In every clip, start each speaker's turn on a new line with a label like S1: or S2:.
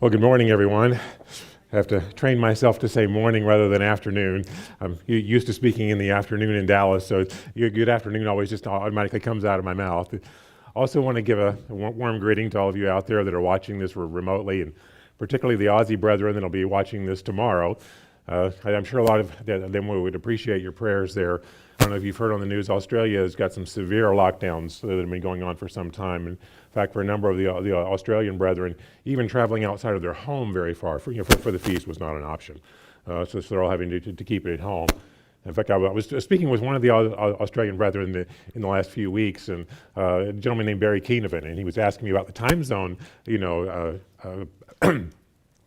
S1: Well, good morning, everyone. I have to train myself to say morning rather than afternoon. I'm used to speaking in the afternoon in Dallas, so good afternoon always just automatically comes out of my mouth. Also want to give a warm greeting to all of you out there that are watching this remotely, and particularly the Aussie brethren that will be watching this tomorrow. I'm sure a lot of them would appreciate your prayers there. I don't know if you've heard on the news, Australia has got some severe lockdowns that have been going on for some time. And in fact, for a number of the Australian brethren, even traveling outside of their home very far for the feast was not an option. So they're all having to keep it at home. In fact, I was speaking with one of the Australian brethren in the last few weeks, and a gentleman named Barry Keenevan, and he was asking me about the time zone,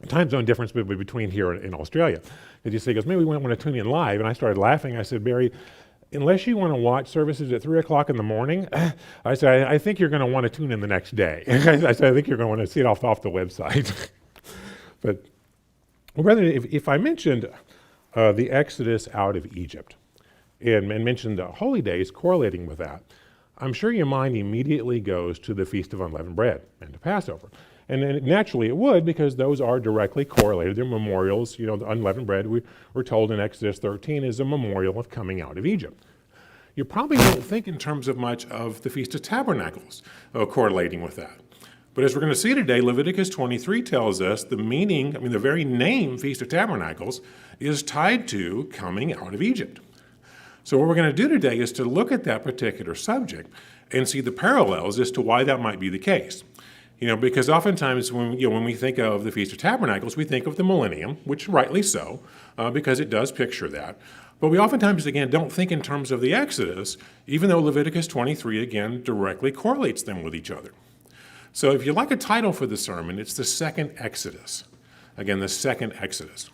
S1: time zone difference between here and Australia. And he goes, maybe we want to tune in live. And I started laughing. I said, Barry, unless you want to watch services at 3 o'clock in the morning, I said, I think you're going to want to tune in the next day. I said, I think you're going to want to see it off the website. But rather, if I mentioned the Exodus out of Egypt and mentioned the holy days correlating with that, I'm sure your mind immediately goes to the Feast of Unleavened Bread and to Passover. And naturally it would, because those are directly correlated. They're memorials. The unleavened bread, we're told in Exodus 13, is a memorial of coming out of Egypt. You probably don't think in terms of much of the Feast of Tabernacles correlating with that. But as we're going to see today, Leviticus 23 tells us the meaning, the very name Feast of Tabernacles is tied to coming out of Egypt. So what we're going to do today is to look at that particular subject and see the parallels as to why that might be the case. Because oftentimes when we think of the Feast of Tabernacles, we think of the millennium, which rightly so, because it does picture that. But we oftentimes, again, don't think in terms of the Exodus, even though Leviticus 23, again, directly correlates them with each other. So if you like a title for the sermon, it's the second Exodus. Again, the second Exodus.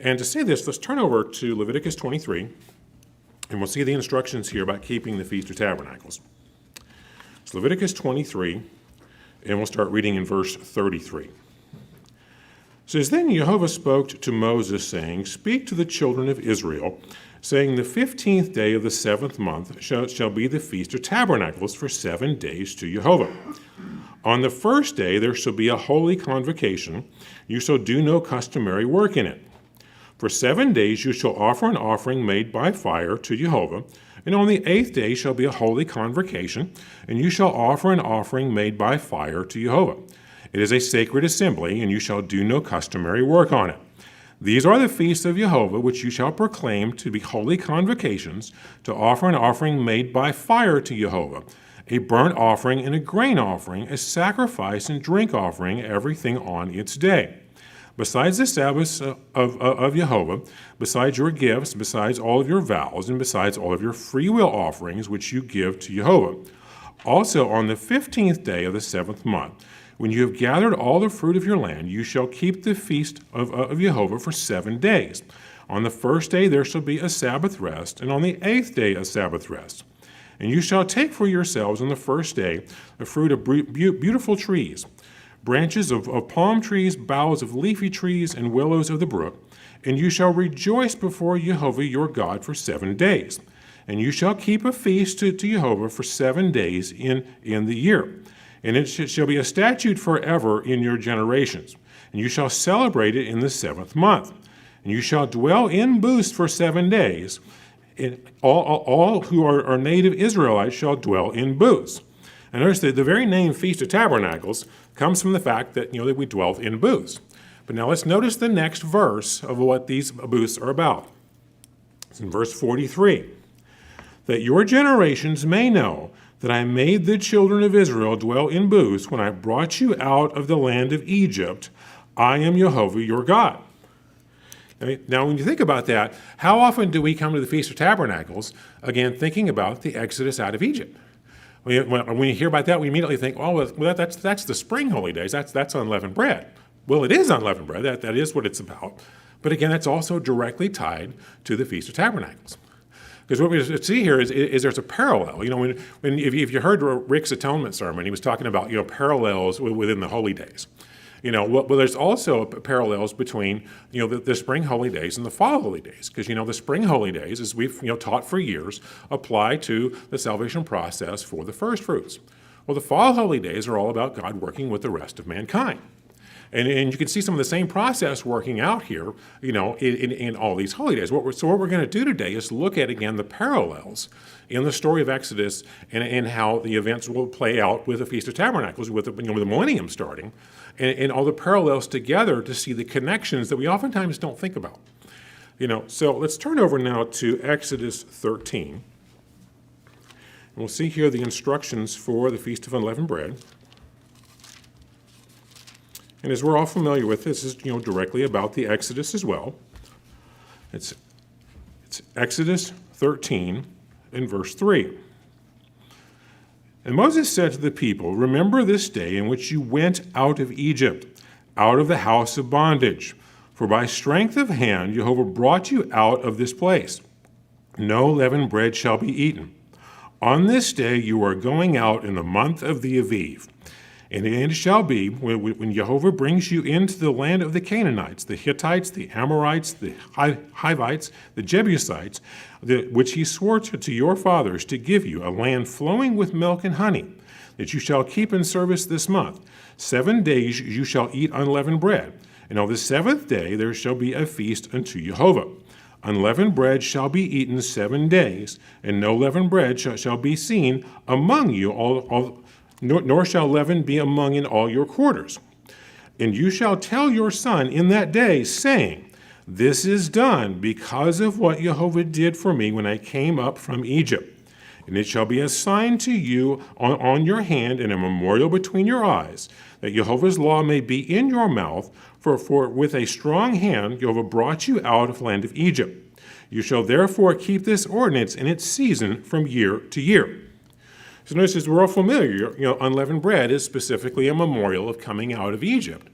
S1: And to see this, let's turn over to Leviticus 23, and we'll see the instructions here about keeping the Feast of Tabernacles. It's Leviticus 23. And we'll start reading in verse 33. It says, Then Jehovah spoke to Moses, saying, Speak to the children of Israel, saying, The 15th day of the 7th month shall be the Feast of Tabernacles for 7 days to Jehovah. On the first day there shall be a holy convocation. You shall do no customary work in it. For 7 days you shall offer an offering made by fire to Jehovah. And on the 8th day shall be a holy convocation, and you shall offer an offering made by fire to Jehovah. It is a sacred assembly, and you shall do no customary work on it. These are the feasts of Jehovah, which you shall proclaim to be holy convocations, to offer an offering made by fire to Jehovah, a burnt offering and a grain offering, a sacrifice and drink offering, everything on its day. Besides the Sabbaths of Jehovah, besides your gifts, besides all of your vows, and besides all of your freewill offerings which you give to Jehovah. Also on the 15th day of the 7th month, when you have gathered all the fruit of your land, you shall keep the feast of Jehovah for 7 days. On the first day there shall be a Sabbath rest, and on the 8th day a Sabbath rest. And you shall take for yourselves on the first day the fruit of beautiful trees, branches of palm trees, boughs of leafy trees, and willows of the brook, and you shall rejoice before Jehovah your God for 7 days. And you shall keep a feast to Jehovah for 7 days in the year. And it shall be a statute forever in your generations. And you shall celebrate it in the 7th month. And you shall dwell in booths for 7 days. And all who are native Israelites shall dwell in booths. And notice that the very name Feast of Tabernacles comes from the fact that, that we dwelt in booths. But now let's notice the next verse of what these booths are about. It's in verse 43. That your generations may know that I made the children of Israel dwell in booths when I brought you out of the land of Egypt. I am Jehovah your God. Now, when you think about that, how often do we come to the Feast of Tabernacles, again, thinking about the Exodus out of Egypt? When you hear about that, we immediately think, that's the spring holy days. That's unleavened bread. Well, it is unleavened bread. That is what it's about. But again, that's also directly tied to the Feast of Tabernacles. Because what we see here is there's a parallel. If you heard Rick's atonement sermon, he was talking about parallels within the holy days. Well, there's also parallels between the spring holy days and the fall holy days, because the spring holy days, as we've taught for years, apply to the salvation process for the first fruits. Well, the fall holy days are all about God working with the rest of mankind. And you can see some of the same process working out here, in all these holy days. What we're going to do today is look at, again, the parallels in the story of Exodus and how the events will play out with the Feast of Tabernacles, with the millennium starting, and all the parallels together to see the connections that we oftentimes don't think about. So let's turn over now to Exodus 13. And we'll see here the instructions for the Feast of Unleavened Bread. And as we're all familiar with, this is directly about the Exodus as well. It's Exodus 13 and verse 3. And Moses said to the people, "Remember this day in which you went out of Egypt, out of the house of bondage. For by strength of hand Jehovah brought you out of this place. No leavened bread shall be eaten. On this day you are going out in the month of the Aviv. And it shall be, when Jehovah brings you into the land of the Canaanites, the Hittites, the Amorites, the Hivites, the Jebusites, which he swore to your fathers to give you, a land flowing with milk and honey, that you shall keep in service this month. 7 days you shall eat unleavened bread, and on the 7th day there shall be a feast unto Jehovah. Unleavened bread shall be eaten 7 days, and no leavened bread shall be seen among you nor shall leaven be among in all your quarters. And you shall tell your son in that day, saying, This is done because of what Jehovah did for me when I came up from Egypt. And it shall be a sign to you on your hand and a memorial between your eyes, that Jehovah's law may be in your mouth, for with a strong hand Jehovah brought you out of the land of Egypt. You shall therefore keep this ordinance in its season from year to year." So notice, as we're all familiar, unleavened bread is specifically a memorial of coming out of Egypt.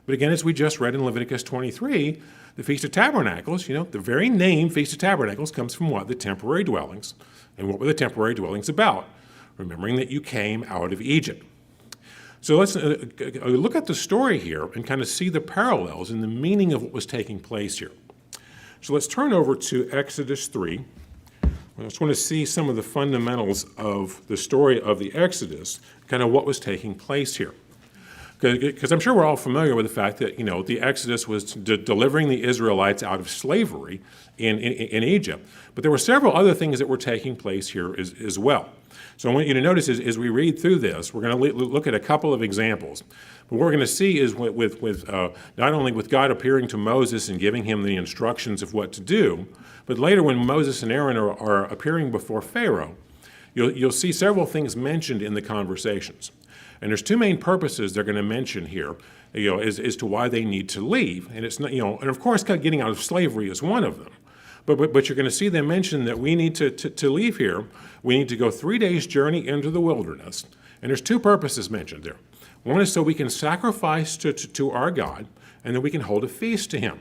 S1: But again, as we just read in Leviticus 23, the Feast of Tabernacles, the very name Feast of Tabernacles comes from what? The temporary dwellings. And what were the temporary dwellings about? Remembering that you came out of Egypt. So let's look at the story here and kind of see the parallels and the meaning of what was taking place here. So let's turn over to Exodus 3. I just want to see some of the fundamentals of the story of the Exodus, kind of what was taking place here. Because I'm sure we're all familiar with the fact that, the Exodus was delivering the Israelites out of slavery in Egypt. But there were several other things that were taking place here as well. So I want you to notice as we read through this, we're going to look at a couple of examples. But what we're going to see is with not only with God appearing to Moses and giving him the instructions of what to do, but later when Moses and Aaron are appearing before Pharaoh, you'll see several things mentioned in the conversations. And there's two main purposes they're going to mention here, as to why they need to leave. And it's not, and of course, getting out of slavery is one of them. But you're going to see them mention that we need to leave here. We need to go 3 days' journey into the wilderness. And there's two purposes mentioned there. One is so we can sacrifice to our God, and then we can hold a feast to him.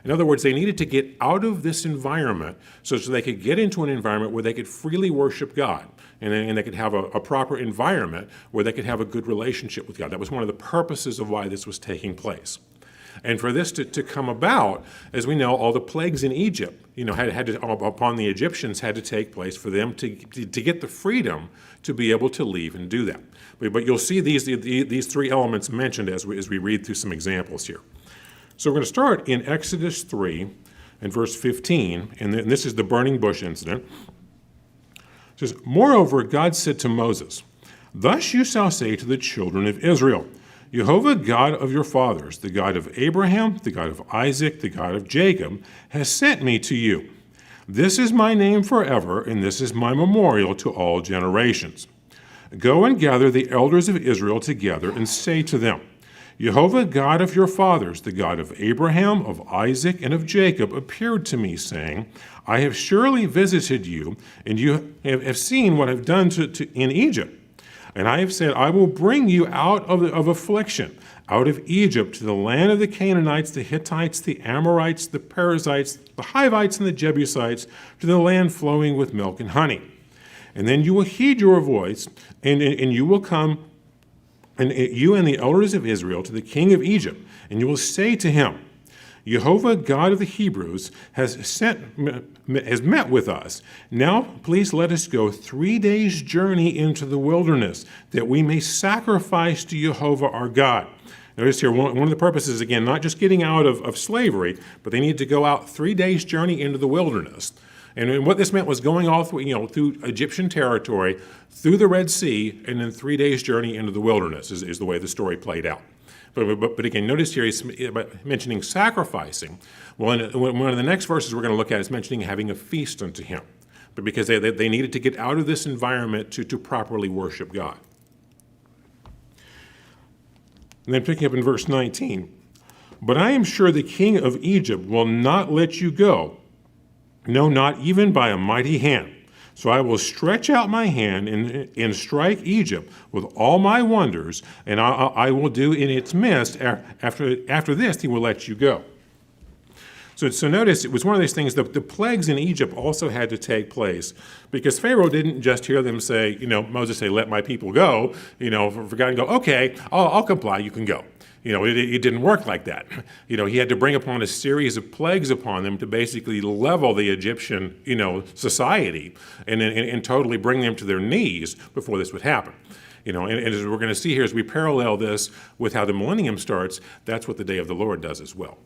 S1: In other words, they needed to get out of this environment so they could get into an environment where they could freely worship God, and they could have a proper environment where they could have a good relationship with God. That was one of the purposes of why this was taking place. And for this to come about, as we know, all the plagues in Egypt, had to, upon the Egyptians, had to take place for them to get the freedom to be able to leave and do that. But you'll see these three elements mentioned as we read through some examples here. So we're going to start in Exodus 3 and verse 15, and this is the burning bush incident. It says, "Moreover, God said to Moses, Thus you shall say to the children of Israel, Jehovah, God of your fathers, the God of Abraham, the God of Isaac, the God of Jacob, has sent me to you. This is my name forever, and this is my memorial to all generations. Go and gather the elders of Israel together and say to them, Jehovah, God of your fathers, the God of Abraham, of Isaac, and of Jacob, appeared to me, saying, I have surely visited you, and you have seen what I've done in Egypt. And I have said, I will bring you out of affliction, out of Egypt, to the land of the Canaanites, the Hittites, the Amorites, the Perizzites, the Hivites, and the Jebusites, to the land flowing with milk and honey. And then you will heed your voice, and you will come, and you and the elders of Israel, to the king of Egypt, and you will say to him, Jehovah, God of the Hebrews, has met with us. Now, please let us go 3 days' journey into the wilderness, that we may sacrifice to Jehovah our God. Notice here, one of the purposes, again, not just getting out of slavery, but they needed to go out 3 days' journey into the wilderness. And what this meant was going all through Egyptian territory, through the Red Sea, and then 3 days' journey into the wilderness is the way the story played out. But again, notice here he's mentioning sacrificing. Well, in one of the next verses we're going to look at is mentioning having a feast unto him. But because they needed to get out of this environment to properly worship God. And then picking up in verse 19, but I am sure the king of Egypt will not let you go, no, not even by a mighty hand. So I will stretch out my hand and strike Egypt with all my wonders, and I will do in its midst. After this, he will let you go. So notice, it was one of those things, the plagues in Egypt also had to take place, because Pharaoh didn't just hear them say, Moses say, let my people go, for God to go, okay, I'll comply, you can go. It didn't work like that. He had to bring upon a series of plagues upon them to basically level the Egyptian, society and totally bring them to their knees before this would happen. And as we're going to see here, as we parallel this with how the millennium starts, that's what the day of the Lord does as well.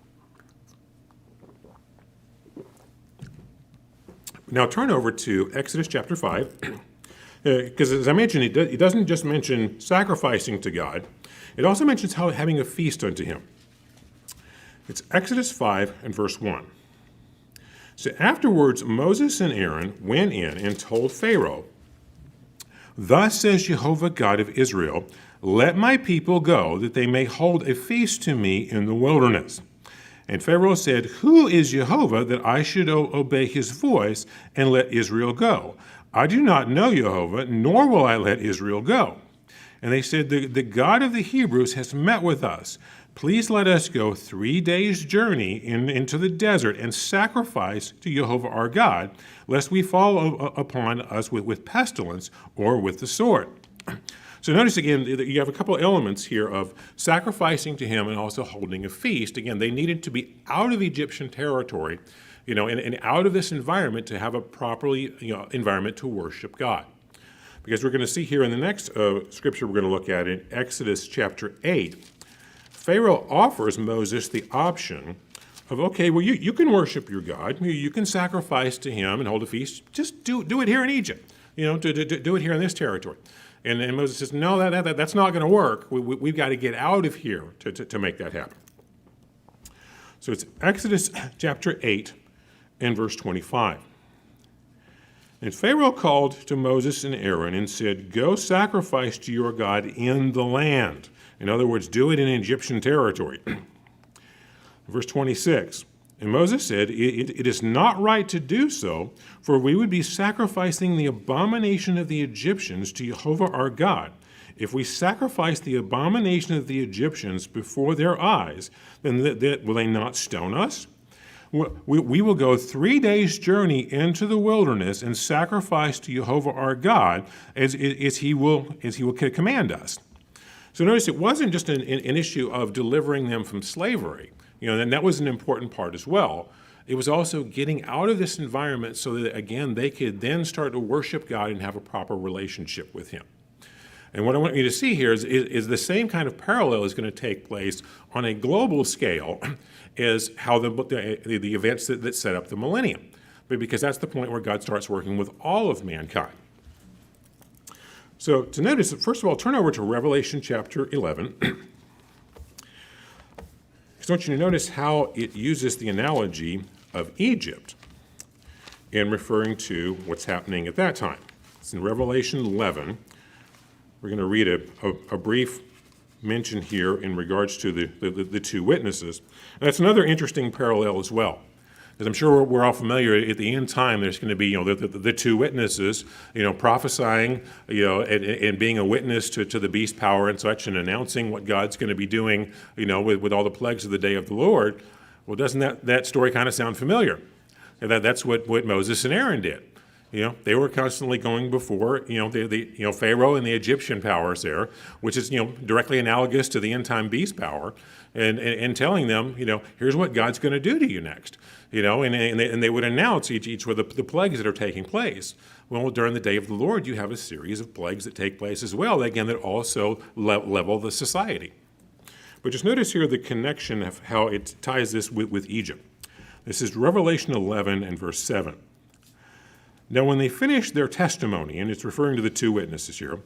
S1: Now turn over to Exodus chapter 5, because as I mentioned, it doesn't just mention sacrificing to God, it also mentions having a feast unto him. It's Exodus 5 and verse 1. So afterwards Moses and Aaron went in and told Pharaoh, thus says Jehovah God of Israel, let my people go, that they may hold a feast to me in the wilderness. And Pharaoh said, who is Jehovah that I should obey his voice and let Israel go? I do not know Jehovah, nor will I let Israel go. And they said, the God of the Hebrews has met with us. Please let us go 3 days' journey into the desert and sacrifice to Jehovah our God, lest we fall upon us with pestilence or with the sword. So notice again, you have a couple elements here of sacrificing to him and also holding a feast. Again, they needed to be out of Egyptian territory, and out of this environment to have a properly environment to worship God. Because we're going to see here in the next scripture we're going to look at in Exodus chapter 8, Pharaoh offers Moses the option of, okay, well, you can worship your God, you can sacrifice to him and hold a feast, just do it here in Egypt, do it here in this territory. And Moses says, no, that's not going to work. We've got to get out of here to make that happen. So it's Exodus chapter 8 and verse 25. And Pharaoh called to Moses and Aaron and said, go sacrifice to your God in the land. In other words, do it in Egyptian territory. Verse 26. And Moses said, it is not right to do so, for we would be sacrificing the abomination of the Egyptians to Jehovah our God. If we sacrifice the abomination of the Egyptians before their eyes, then will they not stone us? We will go 3 days' journey into the wilderness and sacrifice to Jehovah our God as he will command us. So notice it wasn't just an issue of delivering them from slavery. And that was an important part as well. It was also getting out of this environment so that, again, they could then start to worship God and have a proper relationship with him. And what I want you to see here is the same kind of parallel is going to take place on a global scale as how the events that set up the millennium. Because that's the point where God starts working with all of mankind. So to notice, first of all, turn over to Revelation chapter 11. I want you to notice how it uses the analogy of Egypt in referring to what's happening at that time. It's in Revelation 11. We're going to read a brief mention here in regards to the two witnesses. And that's another interesting parallel as well. As I'm sure we're all familiar, at the end time, there's going to be the two witnesses, prophesying, and being a witness to the beast power and such, and announcing what God's going to be doing, with all the plagues of the day of the Lord. Well, doesn't that story kind of sound familiar? And that's what Moses and Aaron did. They were constantly going before, the Pharaoh and the Egyptian powers there, which is, directly analogous to the end time beast power, and telling them, here's what God's going to do to you next, and they would announce each of the plagues that are taking place. Well, during the day of the Lord, you have a series of plagues that take place as well, again, that also level the society. But just notice here the connection of how it ties this with Egypt. This is Revelation 11 and verse 7. Now when they finished their testimony, and it's referring to the two witnesses here,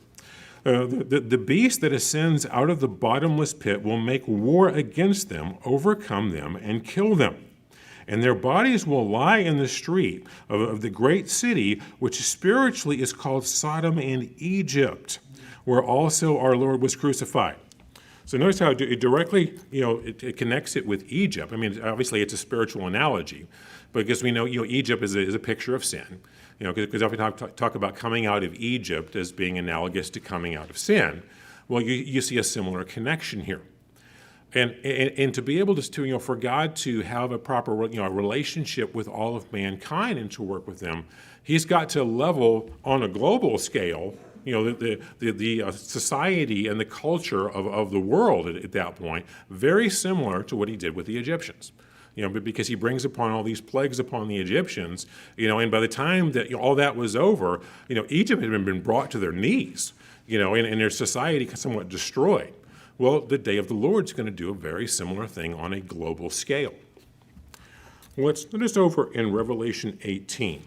S1: the beast that ascends out of the bottomless pit will make war against them, overcome them, and kill them. And their bodies will lie in the street of the great city, which spiritually is called Sodom and Egypt, where also our Lord was crucified. So notice how it directly, it connects it with Egypt. I mean, obviously it's a spiritual analogy, but because we know, Egypt is a picture of sin. Because if we talk about coming out of Egypt as being analogous to coming out of sin, well, you see a similar connection here. And to be able to for God to have a proper relationship with all of mankind and to work with them, he's got to level on a global scale the society and the culture of the world at that point, very similar to what he did with the Egyptians. Because he brings upon all these plagues upon the Egyptians, and by the time that all that was over, Egypt had been brought to their knees, and their society somewhat destroyed. Well, the day of the Lord's going to do a very similar thing on a global scale. Let's notice over in Revelation 18.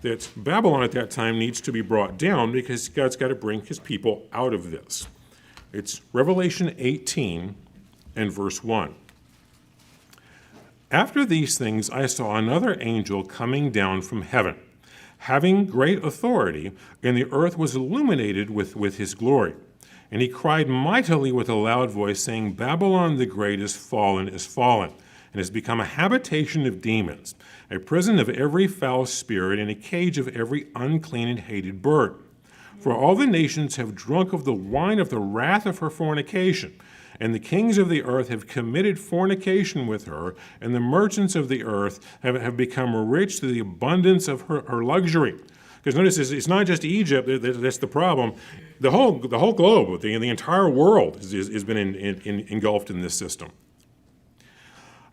S1: That Babylon at that time needs to be brought down because God's got to bring his people out of this. It's Revelation 18 and verse 1. After these things I saw another angel coming down from heaven, having great authority, and the earth was illuminated with his glory. And he cried mightily with a loud voice, saying, Babylon the great is fallen, and has become a habitation of demons, a prison of every foul spirit, and a cage of every unclean and hated bird. For all the nations have drunk of the wine of the wrath of her fornication, and the kings of the earth have committed fornication with her, and the merchants of the earth have become rich through the abundance of her luxury. Because notice, it's not just Egypt that's the problem. The whole globe, the entire world has been engulfed in this system.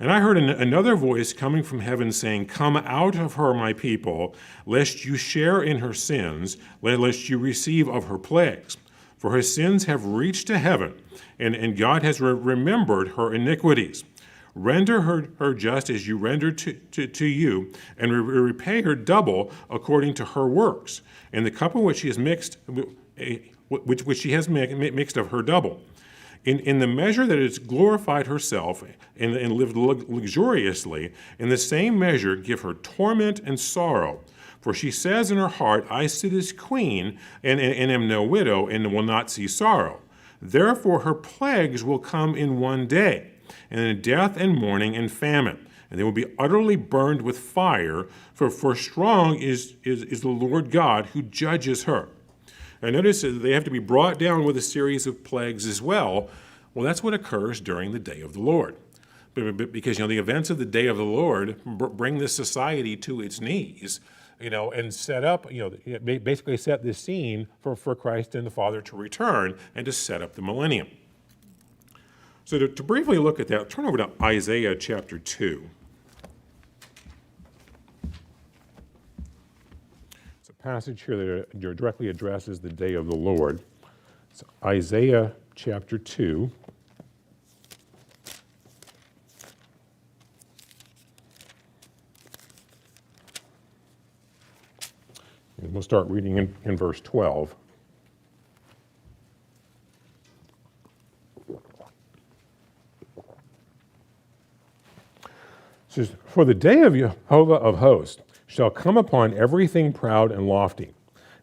S1: And I heard another voice coming from heaven saying, Come out of her, my people, lest you share in her sins, lest you receive of her plagues. For her sins have reached to heaven, and God has remembered her iniquities. Render her just as you rendered to you, and repay her double according to her works. And the cup in which she has mixed, which she has mixed of her double. In the measure that it's glorified herself and lived luxuriously, in the same measure give her torment and sorrow. For she says in her heart, I sit as queen and am no widow and will not see sorrow. Therefore her plagues will come in one day, and in death and mourning and famine. And they will be utterly burned with fire, for strong is the Lord God who judges her. And notice that they have to be brought down with a series of plagues as well. Well, that's what occurs during the day of the Lord. Because, the events of the day of the Lord bring this society to its knees, and set up, basically set the scene for Christ and the Father to return and to set up the millennium. So to briefly look at that, turn over to Isaiah chapter 2. Passage here that directly addresses the day of the Lord. It's Isaiah chapter 2. And we'll start reading in verse 12. It says, For the day of Jehovah of hosts shall come upon everything proud and lofty,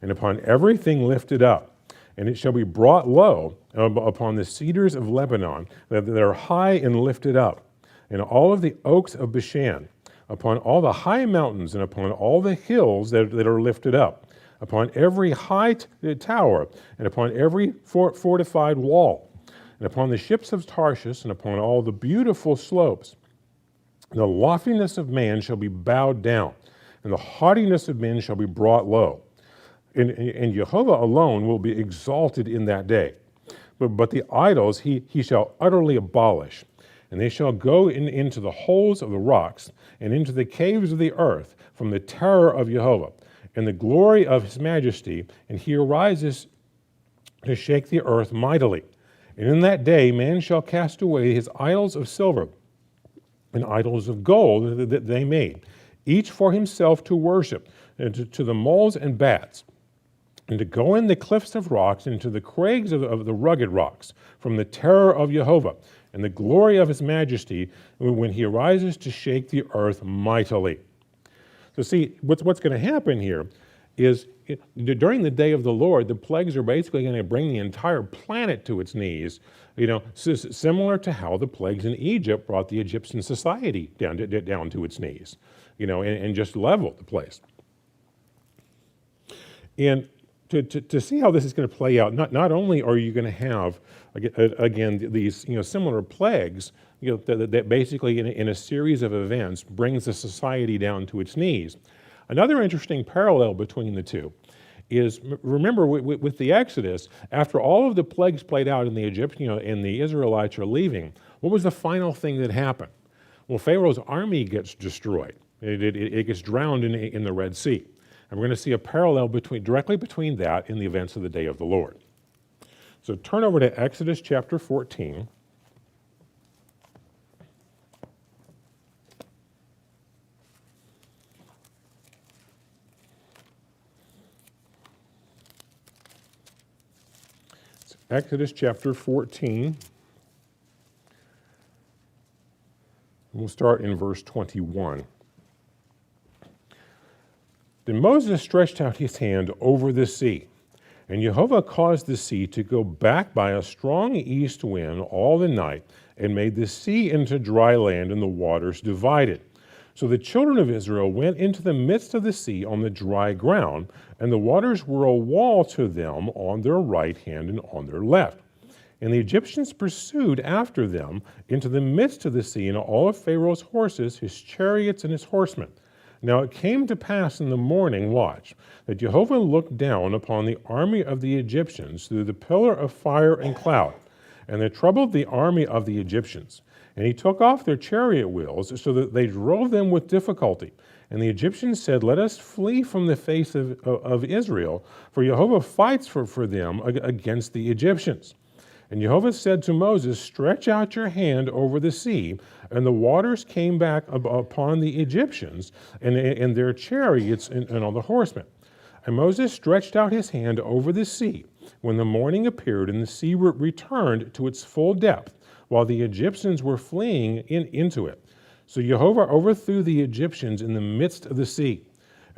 S1: and upon everything lifted up, and it shall be brought low upon the cedars of Lebanon that are high and lifted up, and all of the oaks of Bashan, upon all the high mountains and upon all the hills that are lifted up, upon every high tower and upon every fortified wall, and upon the ships of Tarshish and upon all the beautiful slopes. The loftiness of man shall be bowed down, and the haughtiness of men shall be brought low. And Jehovah alone will be exalted in that day. But the idols he shall utterly abolish, and they shall go into the holes of the rocks and into the caves of the earth from the terror of Jehovah and the glory of his majesty. And he arises to shake the earth mightily. And in that day man shall cast away his idols of silver and idols of gold that they made, each for himself to worship, and to the moles and bats, and to go in the cliffs of rocks, and to the crags of the rugged rocks, from the terror of Jehovah, and the glory of his majesty, when he arises to shake the earth mightily. So see, what's going to happen here is during the day of the Lord, the plagues are basically going to bring the entire planet to its knees, similar to how the plagues in Egypt brought the Egyptian society down to its knees, and just leveled the place. And to see how this is going to play out, not only are you going to have, again, these similar plagues, that basically in a series of events brings the society down to its knees. Another interesting parallel between the two is, remember with the Exodus, after all of the plagues played out and the Israelites are leaving, what was the final thing that happened? Well, Pharaoh's army gets destroyed. It gets drowned in the Red Sea. And we're going to see a parallel directly between that and the events of the day of the Lord. So turn over to Exodus chapter 14. It's Exodus chapter 14. We'll start in verse 21. Then Moses stretched out his hand over the sea, and Jehovah caused the sea to go back by a strong east wind all the night, and made the sea into dry land, and the waters divided. So the children of Israel went into the midst of the sea on the dry ground, and the waters were a wall to them on their right hand and on their left. And the Egyptians pursued after them into the midst of the sea, and all of Pharaoh's horses, his chariots, and his horsemen. Now it came to pass in the morning watch that Jehovah looked down upon the army of the Egyptians through the pillar of fire and cloud, and they troubled the army of the Egyptians. And he took off their chariot wheels so that they drove them with difficulty. And the Egyptians said, "Let us flee from the face of Israel, for Jehovah fights for them against the Egyptians." And Jehovah said to Moses, "Stretch out your hand over the sea," and the waters came back upon the Egyptians and their chariots and all the horsemen. And Moses stretched out his hand over the sea when the morning appeared, and the sea returned to its full depth, while the Egyptians were fleeing into it. So Jehovah overthrew the Egyptians in the midst of the sea.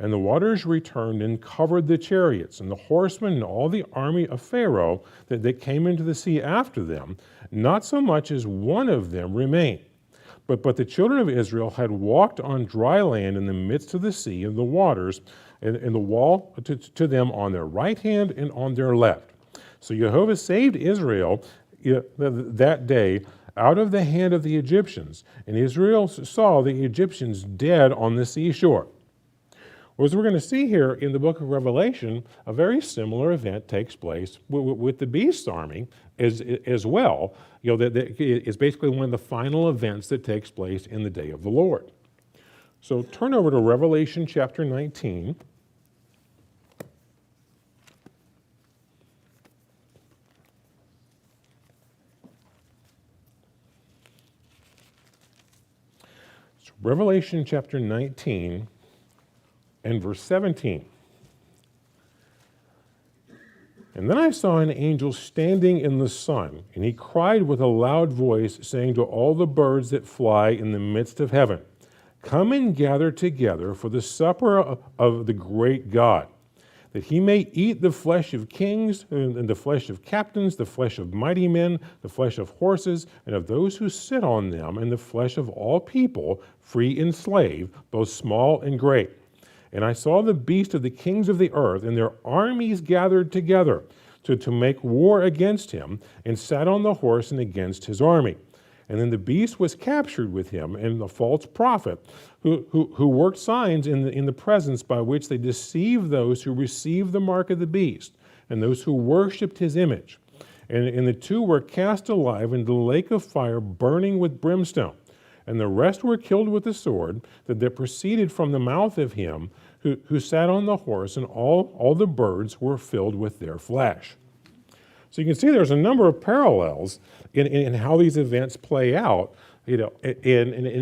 S1: And the waters returned and covered the chariots and the horsemen and all the army of Pharaoh that came into the sea after them. Not so much as one of them remained. But the children of Israel had walked on dry land in the midst of the sea and the waters, and the wall to them on their right hand and on their left. So Jehovah saved Israel that day out of the hand of the Egyptians, and Israel saw the Egyptians dead on the seashore. As we're going to see here in the book of Revelation, a very similar event takes place with the beast's army as well. That is basically one of the final events that takes place in the day of the Lord. So turn over to Revelation chapter 19. So Revelation chapter 19. And verse 17. And then I saw an angel standing in the sun, and he cried with a loud voice, saying to all the birds that fly in the midst of heaven, "Come and gather together for the supper of the great God, that he may eat the flesh of kings, and the flesh of captains, the flesh of mighty men, the flesh of horses, and of those who sit on them, and the flesh of all people, free and slave, both small and great. And I saw the beast of the kings of the earth, and their armies gathered together to make war against him, and sat on the horse and against his army. And then the beast was captured with him, and the false prophet, who worked signs in the presence by which they deceived those who received the mark of the beast, and those who worshipped his image. And the two were cast alive into the lake of fire burning with brimstone. And the rest were killed with the sword that proceeded from the mouth of him who sat on the horse, and all the birds were filled with their flesh. So you can see there's a number of parallels in how these events play out, and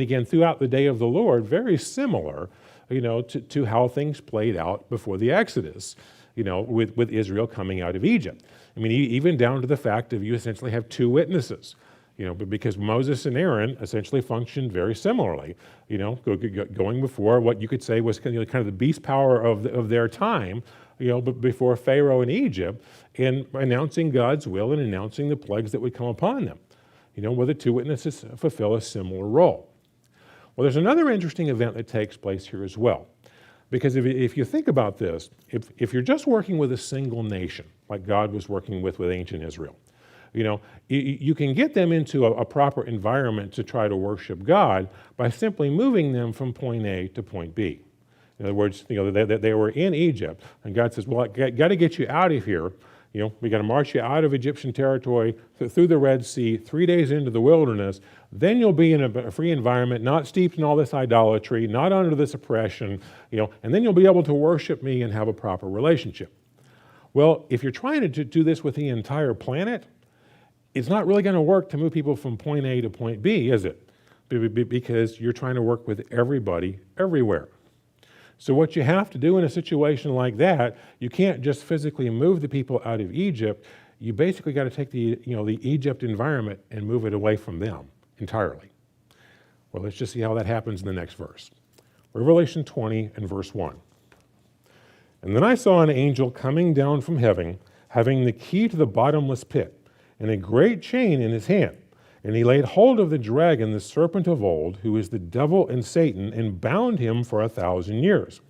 S1: again, throughout the day of the Lord, very similar, to how things played out before the Exodus, with Israel coming out of Egypt. I mean, even down to the fact that you essentially have two witnesses, because Moses and Aaron essentially functioned very similarly, going before what you could say was kind of the beast power of their time, but before Pharaoh in Egypt, and announcing God's will and announcing the plagues that would come upon them, where the two witnesses fulfill a similar role. Well, there's another interesting event that takes place here as well. Because if you think about this, if you're just working with a single nation, like God was working with ancient Israel, you can get them into a proper environment to try to worship God by simply moving them from point A to point B. In other words, they were in Egypt, and God says, well, I got to get you out of here. We got to march you out of Egyptian territory, through the Red Sea, 3 days into the wilderness. Then you'll be in a free environment, not steeped in all this idolatry, not under this oppression, and then you'll be able to worship me and have a proper relationship. Well, if you're trying to do this with the entire planet, it's not really going to work to move people from point A to point B, is it? Because you're trying to work with everybody, everywhere. So what you have to do in a situation like that, you can't just physically move the people out of Egypt. You basically got to take the Egypt environment and move it away from them entirely. Well, let's just see how that happens in the next verse. Revelation 20 and verse 1. And then I saw an angel coming down from heaven, having the key to the bottomless pit, and a great chain in his hand. And he laid hold of the dragon, the serpent of old, who is the devil and Satan, and bound him for 1,000 years.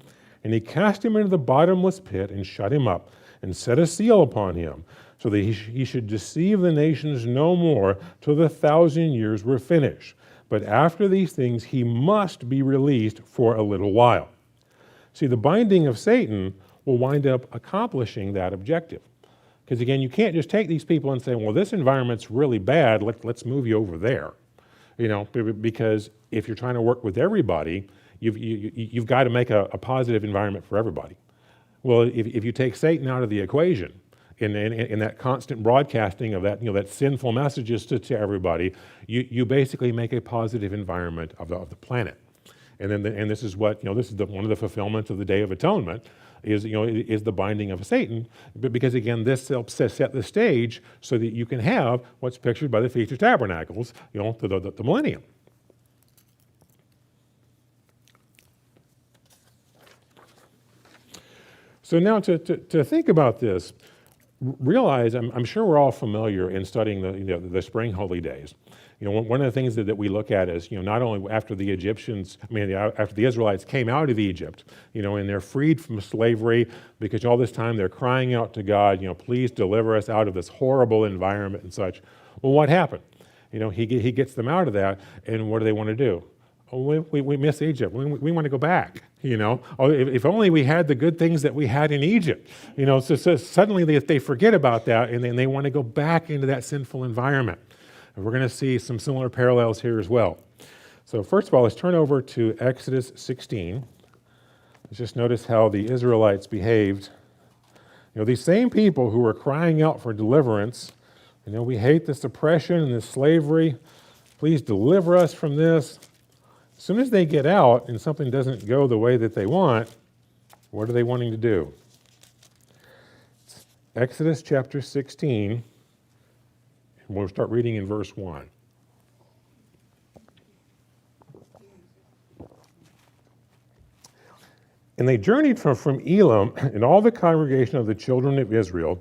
S1: And he cast him into the bottomless pit and shut him up, and set a seal upon him, so that he should deceive the nations no more till the 1,000 years were finished. But after these things he must be released for a little while. See, the binding of Satan will wind up accomplishing that objective. Because again, you can't just take these people and say, well, this environment's really bad, let's move you over there. Because if you're trying to work with everybody, you've got to make a positive environment for everybody. Well, if you take Satan out of the equation, in that constant broadcasting of that sinful messages to everybody, you basically make a positive environment of the planet. And this is what, this is one of the fulfillments of the Day of Atonement, is the binding of Satan, because again, this helps set the stage so that you can have what's pictured by the Feast of Tabernacles, the millennium. So now to think about this, realize, I'm sure we're all familiar in studying the spring holy days. One of the things that we look at is, not only after the after the Israelites came out of Egypt, and they're freed from slavery, because all this time they're crying out to God, please deliver us out of this horrible environment and such. Well, what happened? He gets them out of that, and what do they want to do? Oh, we miss Egypt. We want to go back. Oh, if only we had the good things that we had in Egypt. So suddenly they forget about that, and then they want to go back into that sinful environment. And we're going to see some similar parallels here as well. So first of all, let's turn over to Exodus 16. Let's just notice how the Israelites behaved. These same people who were crying out for deliverance, we hate this oppression and this slavery. Please deliver us from this. As soon as they get out and something doesn't go the way that they want, what are they wanting to do? It's Exodus chapter 16. We'll start reading in verse 1. And they journeyed from Elim, and all the congregation of the children of Israel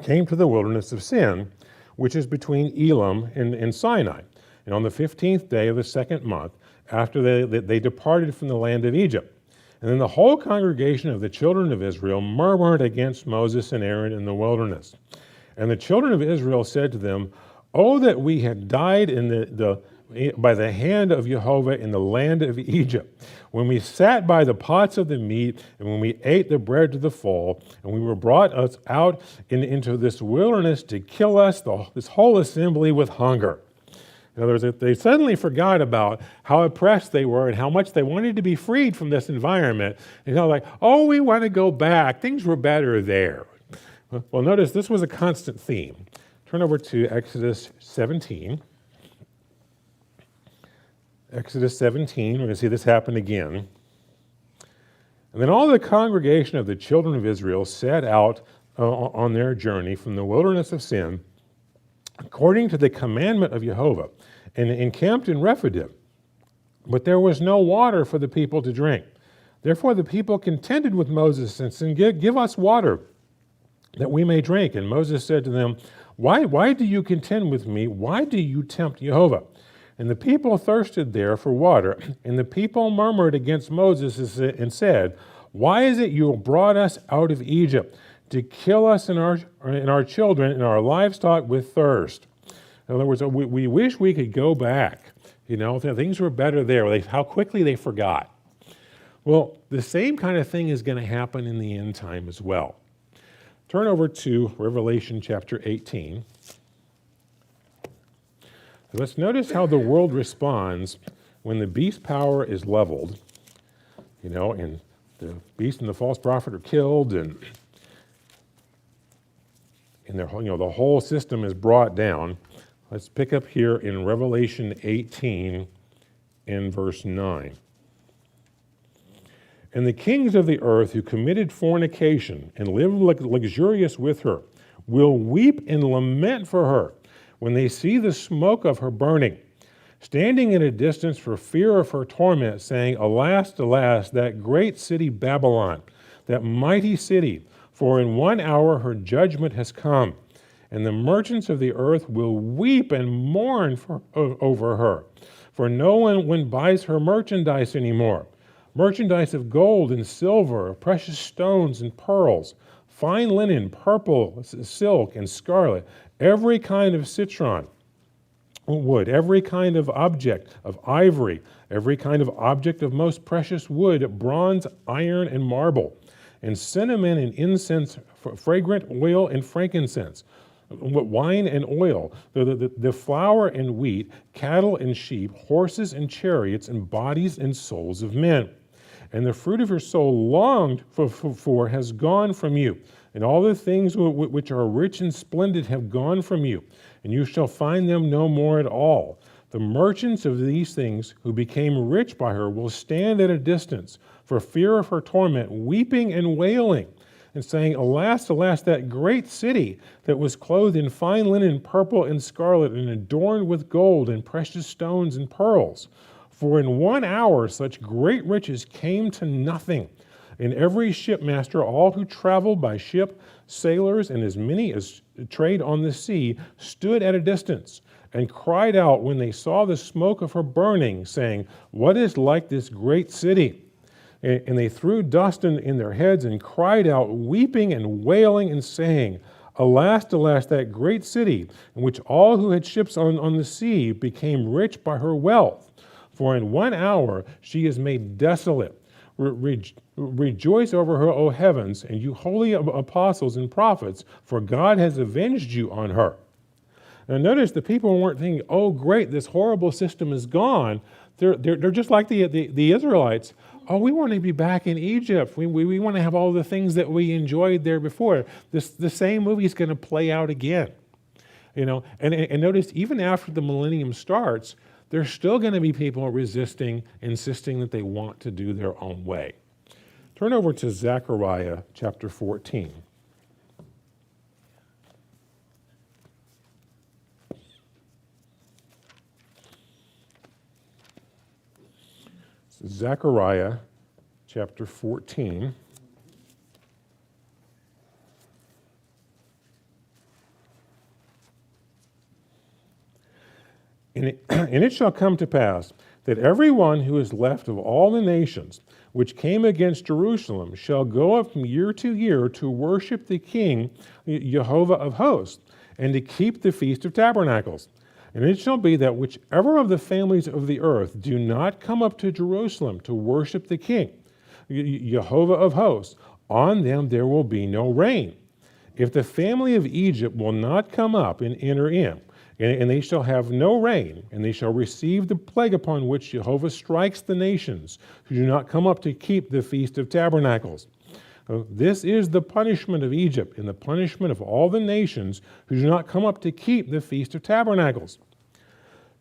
S1: came to the wilderness of Sin, which is between Elim and Sinai. And on the 15th day of the second month, after they departed from the land of Egypt. And then the whole congregation of the children of Israel murmured against Moses and Aaron in the wilderness. And the children of Israel said to them, "Oh, that we had died by the hand of Jehovah in the land of Egypt, when we sat by the pots of the meat, and when we ate the bread to the full, and we were brought us out into this wilderness to kill us, this whole assembly, with hunger." In other words, they suddenly forgot about how oppressed they were and how much they wanted to be freed from this environment. And like, oh, we want to go back. Things were better there. Well, notice this was a constant theme. Turn over to Exodus 17. Exodus 17, we're going to see this happen again. And then all the congregation of the children of Israel set out on their journey from the wilderness of Sin, according to the commandment of Jehovah, and encamped in Rephidim. But there was no water for the people to drink. Therefore the people contended with Moses and said, give us water, that we may drink. And Moses said to them, Why do you contend with me? Why do you tempt Jehovah? And the people thirsted there for water. And the people murmured against Moses and said, Why is it you brought us out of Egypt to kill us and our children and our livestock with thirst? In other words, we wish we could go back. Things were better there. How quickly they forgot. Well, the same kind of thing is going to happen in the end time as well. Turn over to Revelation chapter 18. Let's notice how the world responds when the beast power is leveled, and the beast and the false prophet are killed, and the whole system is brought down. Let's pick up here in Revelation 18 in verse 9. And the kings of the earth who committed fornication and lived luxurious with her will weep and lament for her when they see the smoke of her burning, standing at a distance for fear of her torment, saying, Alas, alas, that great city Babylon, that mighty city, for in 1 hour her judgment has come, and the merchants of the earth will weep and mourn over her, for no one buys her merchandise anymore. Merchandise of gold and silver, precious stones and pearls, fine linen, purple, silk, and scarlet, every kind of citron wood, every kind of object of ivory, every kind of object of most precious wood, bronze, iron, and marble, and cinnamon and incense, fragrant oil and frankincense, wine and oil, the flour and wheat, cattle and sheep, horses and chariots, and bodies and souls of men. And the fruit of your soul longed for has gone from you, and all the things which are rich and splendid have gone from you, and you shall find them no more at all. The merchants of these things who became rich by her will stand at a distance for fear of her torment, weeping and wailing, and saying, Alas, alas, that great city that was clothed in fine linen, purple and scarlet, and adorned with gold and precious stones and pearls. For in 1 hour such great riches came to nothing. And every shipmaster, all who traveled by ship, sailors, and as many as trade on the sea, stood at a distance and cried out when they saw the smoke of her burning, saying, What is like this great city? And they threw dust in their heads and cried out, weeping and wailing and saying, Alas, alas, that great city, in which all who had ships on the sea became rich by her wealth. For in 1 hour she is made desolate. Rejoice over her, O heavens, and you holy apostles and prophets, for God has avenged you on her. Now notice the people weren't thinking, oh great, this horrible system is gone. They're just like the Israelites. Oh, we want to be back in Egypt. We want to have all the things that we enjoyed there before. The same movie is going to play out again. And notice even after the millennium starts, there's still going to be people resisting, insisting that they want to do their own way. Turn over to Zechariah chapter 14. Zechariah chapter 14. And it shall come to pass that everyone who is left of all the nations which came against Jerusalem shall go up from year to year to worship the King, Jehovah of hosts, and to keep the Feast of Tabernacles. And it shall be that whichever of the families of the earth do not come up to Jerusalem to worship the King, Jehovah of hosts, on them there will be no rain. If the family of Egypt will not come up and enter in, and they shall have no rain, and they shall receive the plague upon which Jehovah strikes the nations who do not come up to keep the Feast of Tabernacles. This is the punishment of Egypt and the punishment of all the nations who do not come up to keep the Feast of Tabernacles.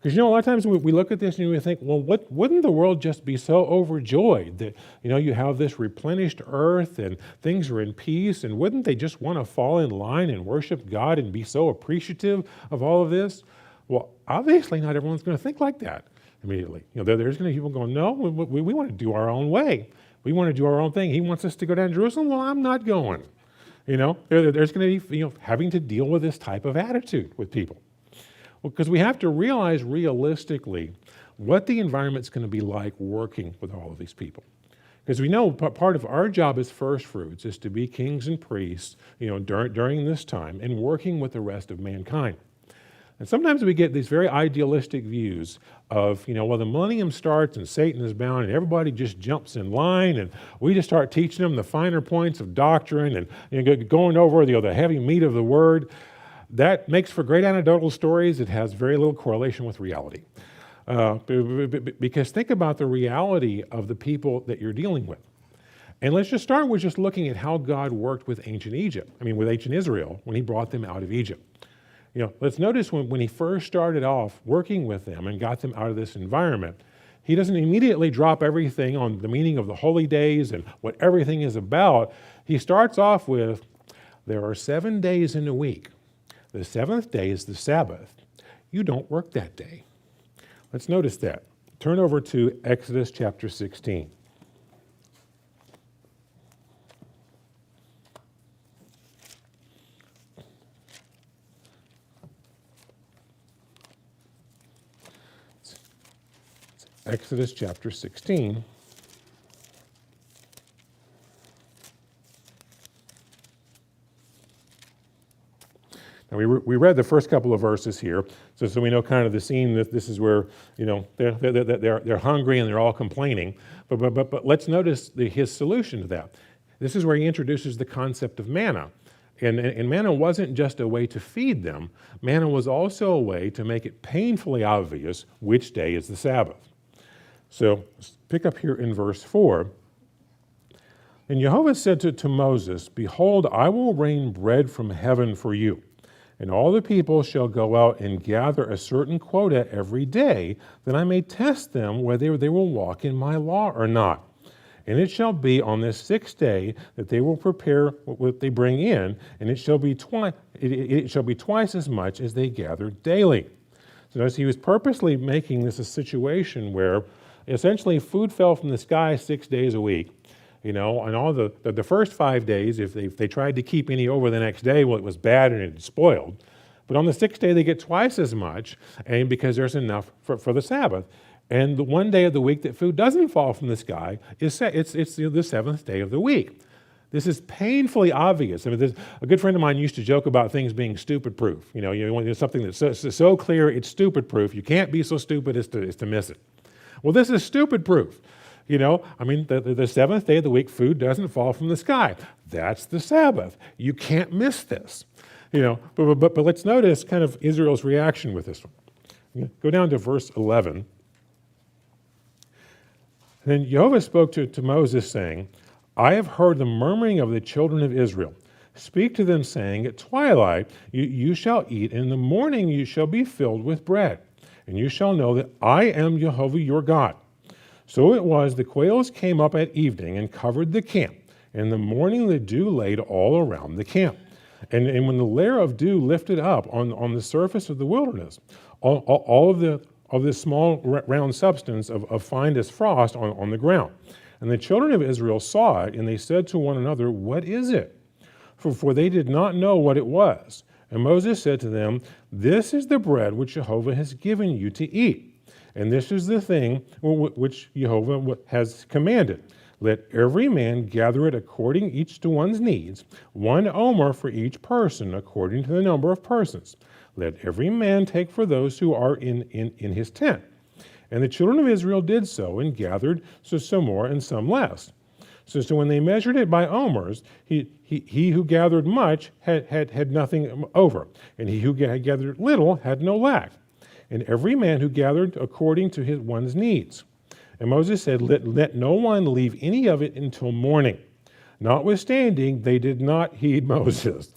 S1: Because, a lot of times we look at this and we think, well, wouldn't the world just be so overjoyed that, you have this replenished earth and things are in peace, and wouldn't they just want to fall in line and worship God and be so appreciative of all of this? Well, obviously not everyone's going to think like that immediately. There's going to be people going, no, we want to do our own way. We want to do our own thing. He wants us to go down to Jerusalem. Well, I'm not going. There's going to be, having to deal with this type of attitude with people. Well, because we have to realize realistically what the environment's going to be like working with all of these people. Because we know part of our job as first fruits is to be kings and priests, during this time and working with the rest of mankind. And sometimes we get these very idealistic views of, well, the millennium starts and Satan is bound and everybody just jumps in line and we just start teaching them the finer points of doctrine and going over the heavy meat of the word. That makes for great anecdotal stories. It has very little correlation with reality. Because think about the reality of the people that you're dealing with. And let's just start with just looking at how God worked with ancient Israel when he brought them out of Egypt. Let's notice when he first started off working with them and got them out of this environment, he doesn't immediately drop everything on the meaning of the holy days and what everything is about. He starts off with, there are 7 days in a week. The seventh day is the Sabbath. You don't work that day. Let's notice that. Turn over to Exodus chapter 16. Exodus chapter 16. Now we read the first couple of verses here, so we know kind of the scene that this is where they're hungry and they're all complaining. But let's notice his solution to that. This is where he introduces the concept of manna. And manna wasn't just a way to feed them. Manna was also a way to make it painfully obvious which day is the Sabbath. So pick up here in verse 4. And Jehovah said to Moses, Behold, I will rain bread from heaven for you, and all the people shall go out and gather a certain quota every day, that I may test them whether they will walk in my law or not. And it shall be on this sixth day that they will prepare what they bring in, and it shall be twice as much as they gather daily. So notice he was purposely making this a situation where essentially food fell from the sky 6 days a week. And all the first 5 days, if they tried to keep any over the next day, well, it was bad and it spoiled. But on the sixth day, they get twice as much, and because there's enough for the Sabbath. And the one day of the week that food doesn't fall from the sky it's the seventh day of the week. This is painfully obvious. A good friend of mine used to joke about things being stupid-proof. You want something that's so clear it's stupid-proof. You can't be so stupid as to miss it. Well, this is stupid-proof. The seventh day of the week, food doesn't fall from the sky. That's the Sabbath. You can't miss this. But let's notice kind of Israel's reaction with this one. Go down to verse 11. Then Jehovah spoke to Moses, saying, I have heard the murmuring of the children of Israel. Speak to them, saying, At twilight you shall eat, and in the morning you shall be filled with bread. And you shall know that I am Jehovah your God. So it was, the quails came up at evening and covered the camp. And in the morning the dew laid all around the camp. And when the layer of dew lifted up on the surface of the wilderness, all of this small round substance of fine as frost on the ground. And the children of Israel saw it, and they said to one another, What is it? For they did not know what it was. And Moses said to them, This is the bread which Jehovah has given you to eat. And this is the thing which Jehovah has commanded. Let every man gather it according each to one's needs, 1 omer for each person, according to the number of persons. Let every man take for those who are in his tent. And the children of Israel did so, and gathered some more and some less. So when they measured it by omers, he who gathered much had nothing over, and he who had gathered little had no lack. And every man who gathered according to one's needs. And Moses said, Let no one leave any of it until morning. Notwithstanding, they did not heed Moses.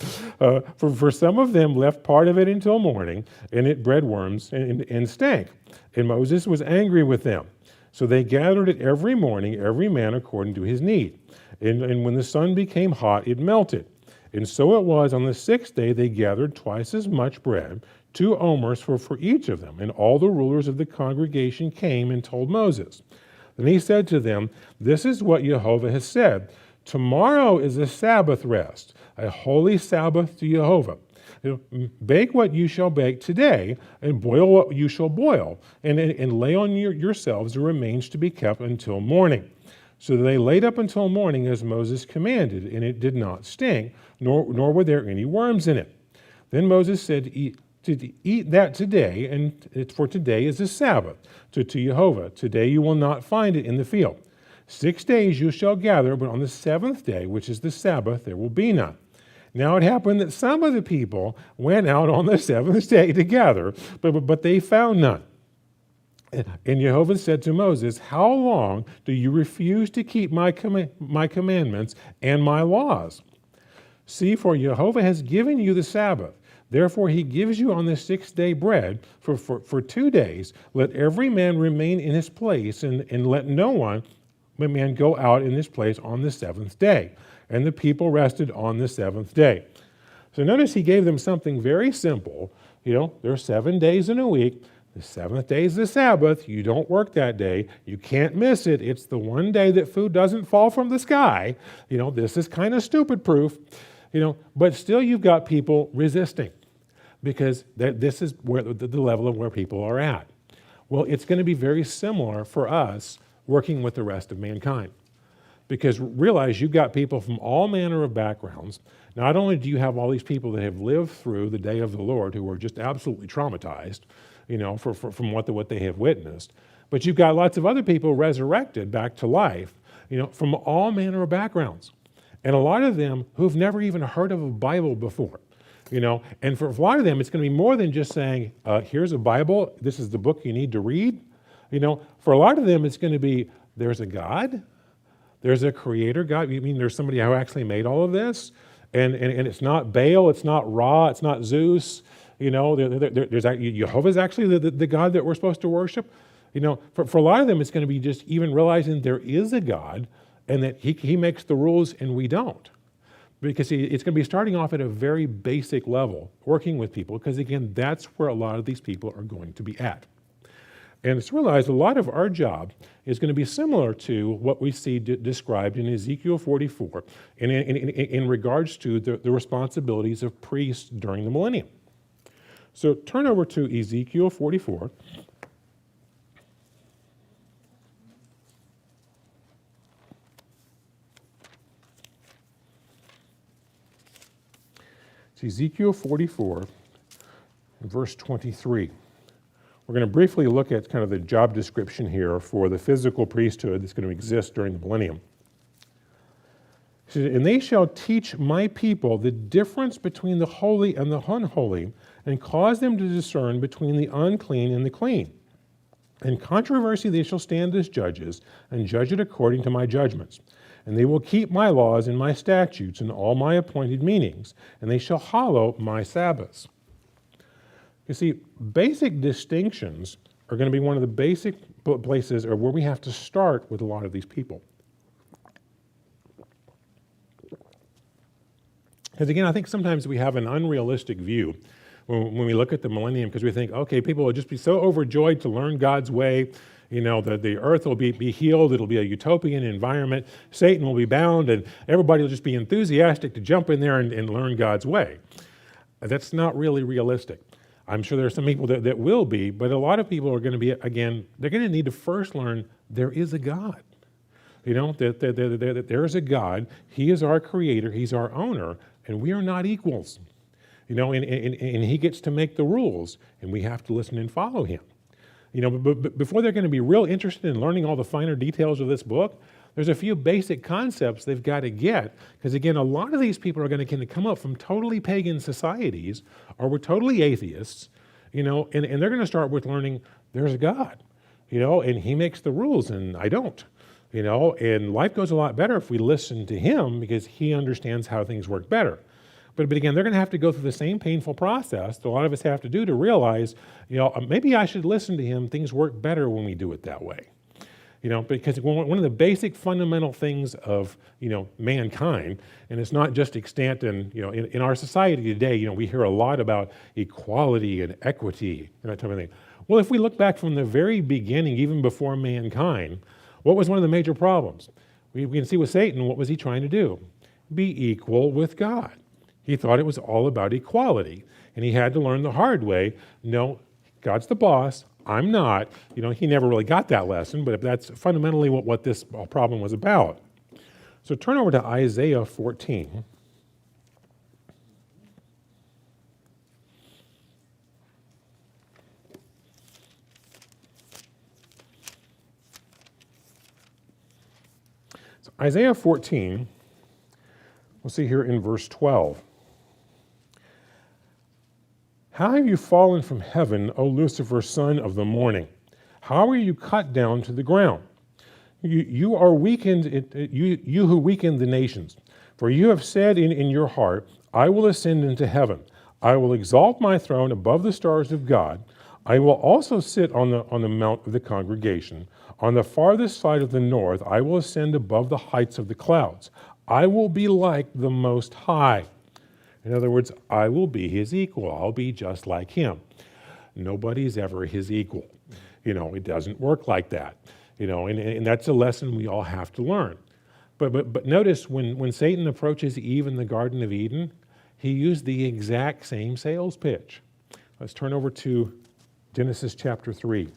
S1: For some of them left part of it until morning, and it bred worms and stank. And Moses was angry with them. So they gathered it every morning, every man according to his need. And when the sun became hot, it melted. And so it was on the sixth day they gathered twice as much bread, 2 omers for each of them. And all the rulers of the congregation came and told Moses. Then he said to them, "This is what Jehovah has said. Tomorrow is a Sabbath rest, a holy Sabbath to Jehovah. Bake what you shall bake today, and boil what you shall boil, and lay on yourselves the remains to be kept until morning." So they laid up until morning as Moses commanded, and it did not stink, nor were there any worms in it. Then Moses said, Eat that today, and for today is the Sabbath to Jehovah. Today you will not find it in the field. 6 days you shall gather, but on the 7th day, which is the Sabbath, there will be none. Now it happened that some of the people went out on the 7th day to gather, but they found none. And Jehovah said to Moses, "How long do you refuse to keep my commandments and my laws? See, for Jehovah has given you the Sabbath. Therefore he gives you on the 6th day bread for 2 days. Let every man remain in his place, and let no man go out in his place on the 7th day." And the people rested on the 7th day. So notice he gave them something very simple. There are 7 days in a week. The 7th day is the Sabbath. You don't work that day. You can't miss it. It's the one day that food doesn't fall from the sky. This is kind of stupid proof. But still you've got people resisting because this is where the level of where people are at. Well, it's going to be very similar for us working with the rest of mankind. Because realize you've got people from all manner of backgrounds. Not only do you have all these people that have lived through the day of the Lord who are just absolutely traumatized, from what they have witnessed, but you've got lots of other people resurrected back to life, from all manner of backgrounds. And a lot of them who've never even heard of a Bible before, And for a lot of them, it's going to be more than just saying, here's a Bible, this is the book you need to read. For a lot of them, it's going to be, there's a God. There's a creator God. You mean there's somebody who actually made all of this? And it's not Baal, it's not Ra, it's not Zeus. There's Jehovah's actually the God that we're supposed to worship. For a lot of them, it's going to be just even realizing there is a God and that he makes the rules and we don't. Because it's going to be starting off at a very basic level, working with people, because again, that's where a lot of these people are going to be at. And it's realized a lot of our job is going to be similar to what we see described in Ezekiel 44 in regards to the responsibilities of priests during the millennium. So turn over to Ezekiel 44. It's Ezekiel 44, verse 23. We're going to briefly look at kind of the job description here for the physical priesthood that's going to exist during the millennium. It says, "And they shall teach my people the difference between the holy and the unholy, and cause them to discern between the unclean and the clean. In controversy they shall stand as judges, and judge it according to my judgments. And they will keep my laws and my statutes and all my appointed meetings, and they shall hallow my Sabbaths." You see, basic distinctions are going to be one of the basic places or where we have to start with a lot of these people. Because again, I think sometimes we have an unrealistic view when we look at the millennium, because we think, okay, people will just be so overjoyed to learn God's way, that the earth will be healed, it'll be a utopian environment, Satan will be bound, and everybody will just be enthusiastic to jump in there and learn God's way. That's not really realistic. I'm sure there are some people that will be, but a lot of people are going to be, again, they're going to need to first learn there is a God. That there is a God, He is our creator, He's our owner, and we are not equals. And He gets to make the rules, and we have to listen and follow Him. But before they're going to be real interested in learning all the finer details of this book, there's a few basic concepts they've got to get, because again, a lot of these people are going to come up from totally pagan societies, or we're totally atheists, and they're going to start with learning there's a God, and He makes the rules, and I don't. and life goes a lot better if we listen to him because he understands how things work better. But again, they're going to have to go through the same painful process that a lot of us have to do to realize, maybe I should listen to him. Things work better when we do it that way. Because one of the basic fundamental things of, mankind, and it's not just extant in our society today, we hear a lot about equality and equity and that type of thing. Well, if we look back from the very beginning, even before mankind, what was one of the major problems? We can see with Satan, what was he trying to do? Be equal with God. He thought it was all about equality, and he had to learn the hard way. No, God's the boss. I'm not. He never really got that lesson, but that's fundamentally what this problem was about. So turn over to Isaiah 14. So Isaiah 14, we'll see here in verse 12. How have you fallen from heaven, O Lucifer, son of the morning? How are you cut down to the ground? You are weakened, you who weakened the nations. For you have said in your heart, I will ascend into heaven. I will exalt my throne above the stars of God. I will also sit on the mount of the congregation. On the farthest side of the north, I will ascend above the heights of the clouds. I will be like the Most High. In other words, I will be his equal. I'll be just like him. Nobody's ever his equal. It doesn't work like that. And that's a lesson we all have to learn. But notice when Satan approaches Eve in the Garden of Eden, he used the exact same sales pitch. Let's turn over to Genesis chapter 3.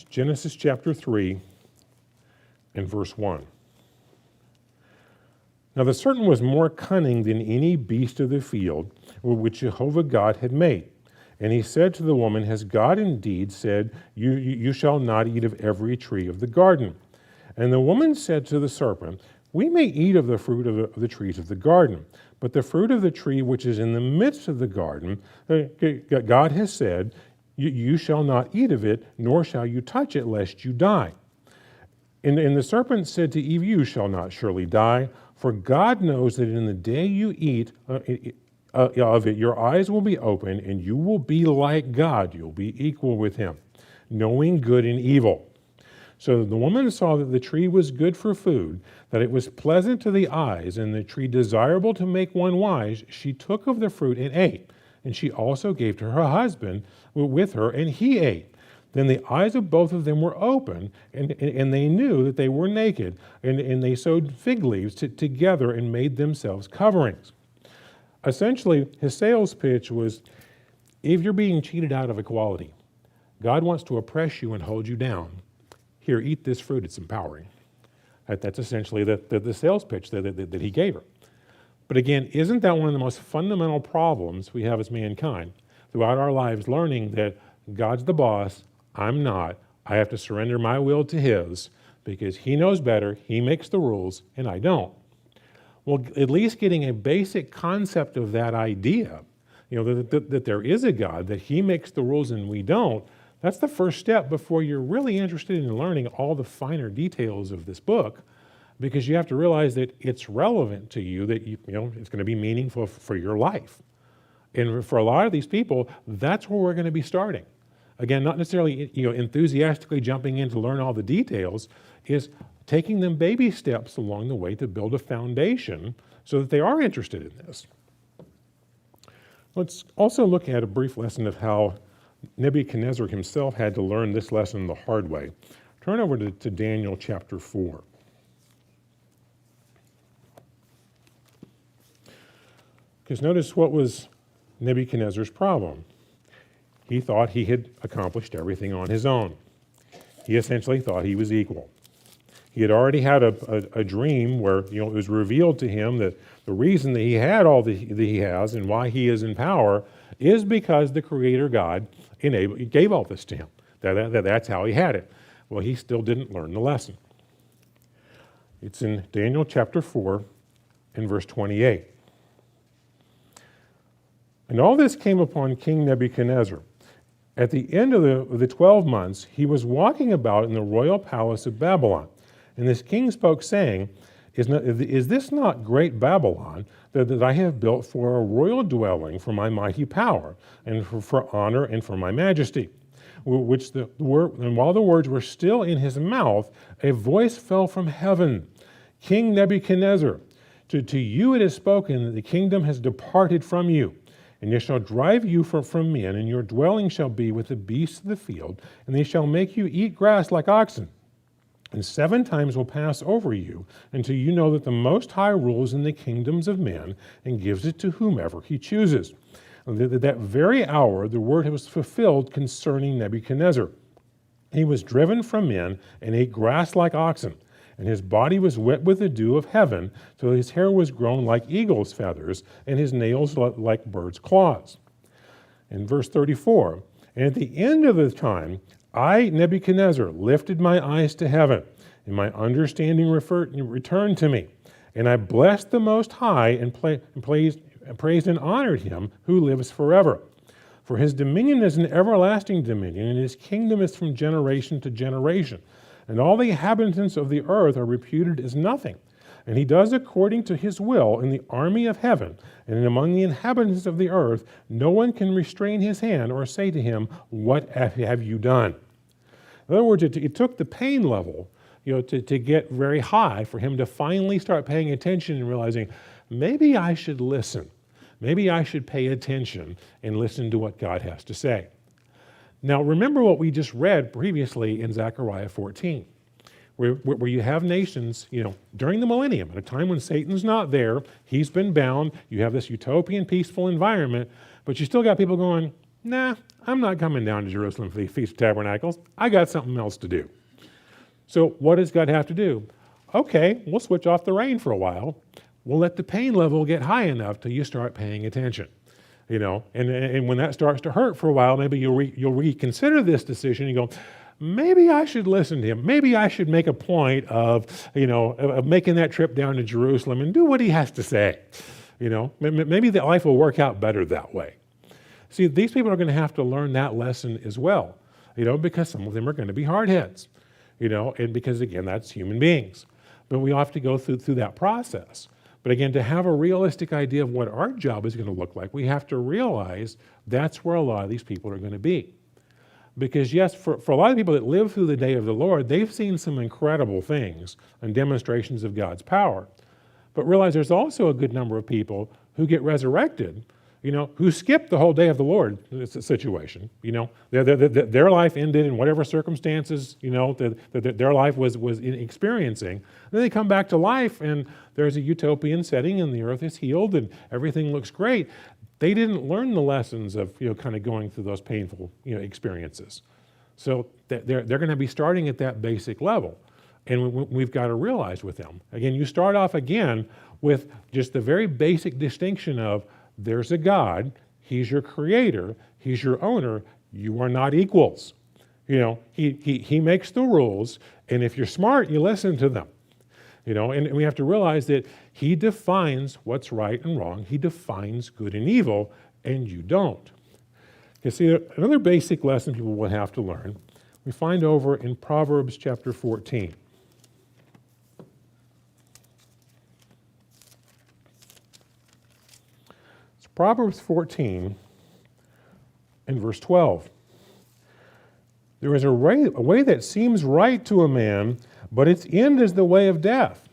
S1: Genesis chapter 3 and verse 1. Now the serpent was more cunning than any beast of the field which Jehovah God had made. And he said to the woman, Has God indeed said, you shall not eat of every tree of the garden? And the woman said to the serpent, We may eat of the fruit of the trees of the garden, but the fruit of the tree which is in the midst of the garden, God has said, You shall not eat of it, nor shall you touch it, lest you die. And the serpent said to Eve, You shall not surely die, for God knows that in the day you eat of it, your eyes will be open, and you will be like God. You'll be equal with him, knowing good and evil. So the woman saw that the tree was good for food, that it was pleasant to the eyes, and the tree desirable to make one wise. She took of the fruit and ate, and she also gave to her husband with her, and he ate. Then the eyes of both of them were open, and they knew that they were naked, and they sewed fig leaves together and made themselves coverings. Essentially, his sales pitch was, if you're being cheated out of equality, God wants to oppress you and hold you down. Here, eat this fruit, it's empowering. That's essentially the sales pitch that he gave her. But again, isn't that one of the most fundamental problems we have as mankind throughout our lives, learning that God's the boss, I'm not. I have to surrender my will to his because he knows better, he makes the rules, and I don't. Well, at least getting a basic concept of that idea, that there is a God, that he makes the rules and we don't, that's the first step before you're really interested in learning all the finer details of this book, because you have to realize that it's relevant to you, that it's going to be meaningful for your life. And for a lot of these people, that's where we're going to be starting. Again, not necessarily enthusiastically jumping in to learn all the details, is taking them baby steps along the way to build a foundation so that they are interested in this. Let's also look at a brief lesson of how Nebuchadnezzar himself had to learn this lesson the hard way. Turn over to Daniel chapter 4. Because notice what was Nebuchadnezzar's problem. He thought he had accomplished everything on his own. He essentially thought he was equal. He had already had a dream where it was revealed to him that the reason that he had all that he has and why he is in power is because the Creator God gave all this to him. That's how he had it. Well, he still didn't learn the lesson. It's in Daniel chapter 4 and verse 28. And all this came upon King Nebuchadnezzar. At the end of the 12 months, he was walking about in the royal palace of Babylon. And this king spoke, saying, Is this not great Babylon that I have built for a royal dwelling for my mighty power, and for honor and for my majesty? And while the words were still in his mouth, a voice fell from heaven. King Nebuchadnezzar, to you it is spoken that the kingdom has departed from you. And they shall drive you from men, and your dwelling shall be with the beasts of the field, and they shall make you eat grass like oxen. And 7 times will pass over you, until you know that the Most High rules in the kingdoms of men, and gives it to whomever he chooses. And that very hour the word was fulfilled concerning Nebuchadnezzar. He was driven from men, and ate grass like oxen. And his body was wet with the dew of heaven, till his hair was grown like eagle's feathers, and his nails like birds' claws. In verse 34, and at the end of the time, I, Nebuchadnezzar, lifted my eyes to heaven, and my understanding returned to me. And I blessed the Most High, and praised and honored him who lives forever. For his dominion is an everlasting dominion, and his kingdom is from generation to generation. And all the inhabitants of the earth are reputed as nothing. And he does according to his will in the army of heaven, and among the inhabitants of the earth, no one can restrain his hand or say to him, What have you done? In other words, it took the pain level, to get very high for him to finally start paying attention and realizing, maybe I should listen. Maybe I should pay attention and listen to what God has to say. Now, remember what we just read previously in Zechariah 14, where you have nations, during the millennium, at a time when Satan's not there, he's been bound, you have this utopian, peaceful environment, but you still got people going, nah, I'm not coming down to Jerusalem for the Feast of Tabernacles. I got something else to do. So what does God have to do? Okay, we'll switch off the rain for a while. We'll let the pain level get high enough till you start paying attention. And when that starts to hurt for a while, maybe you'll reconsider this decision and go, maybe I should listen to him. Maybe I should make a point of making that trip down to Jerusalem and do what he has to say. Maybe that life will work out better that way. See, these people are going to have to learn that lesson as well, because some of them are going to be hardheads, and because, again, that's human beings. But we have to go through that process. But again, to have a realistic idea of what our job is going to look like, we have to realize that's where a lot of these people are going to be. Because yes, for a lot of people that live through the day of the Lord, they've seen some incredible things and demonstrations of God's power. But realize there's also a good number of people who get resurrected, who skip the whole day of the Lord situation. Their life ended in whatever circumstances, that their life was experiencing. Then they come back to life, and there's a utopian setting, and the earth is healed, and everything looks great. They didn't learn the lessons of, kind of going through those painful, experiences. So they're going to be starting at that basic level. And we've got to realize with them, again, you start off again with just the very basic distinction of, there's a God, he's your creator, he's your owner, you are not equals. He makes the rules, and if you're smart, you listen to them. And we have to realize that he defines what's right and wrong, he defines good and evil, and you don't. You see, another basic lesson people will have to learn, we find over in Proverbs chapter 14. Proverbs 14 and verse 12. There is a way that seems right to a man, but its end is the way of death.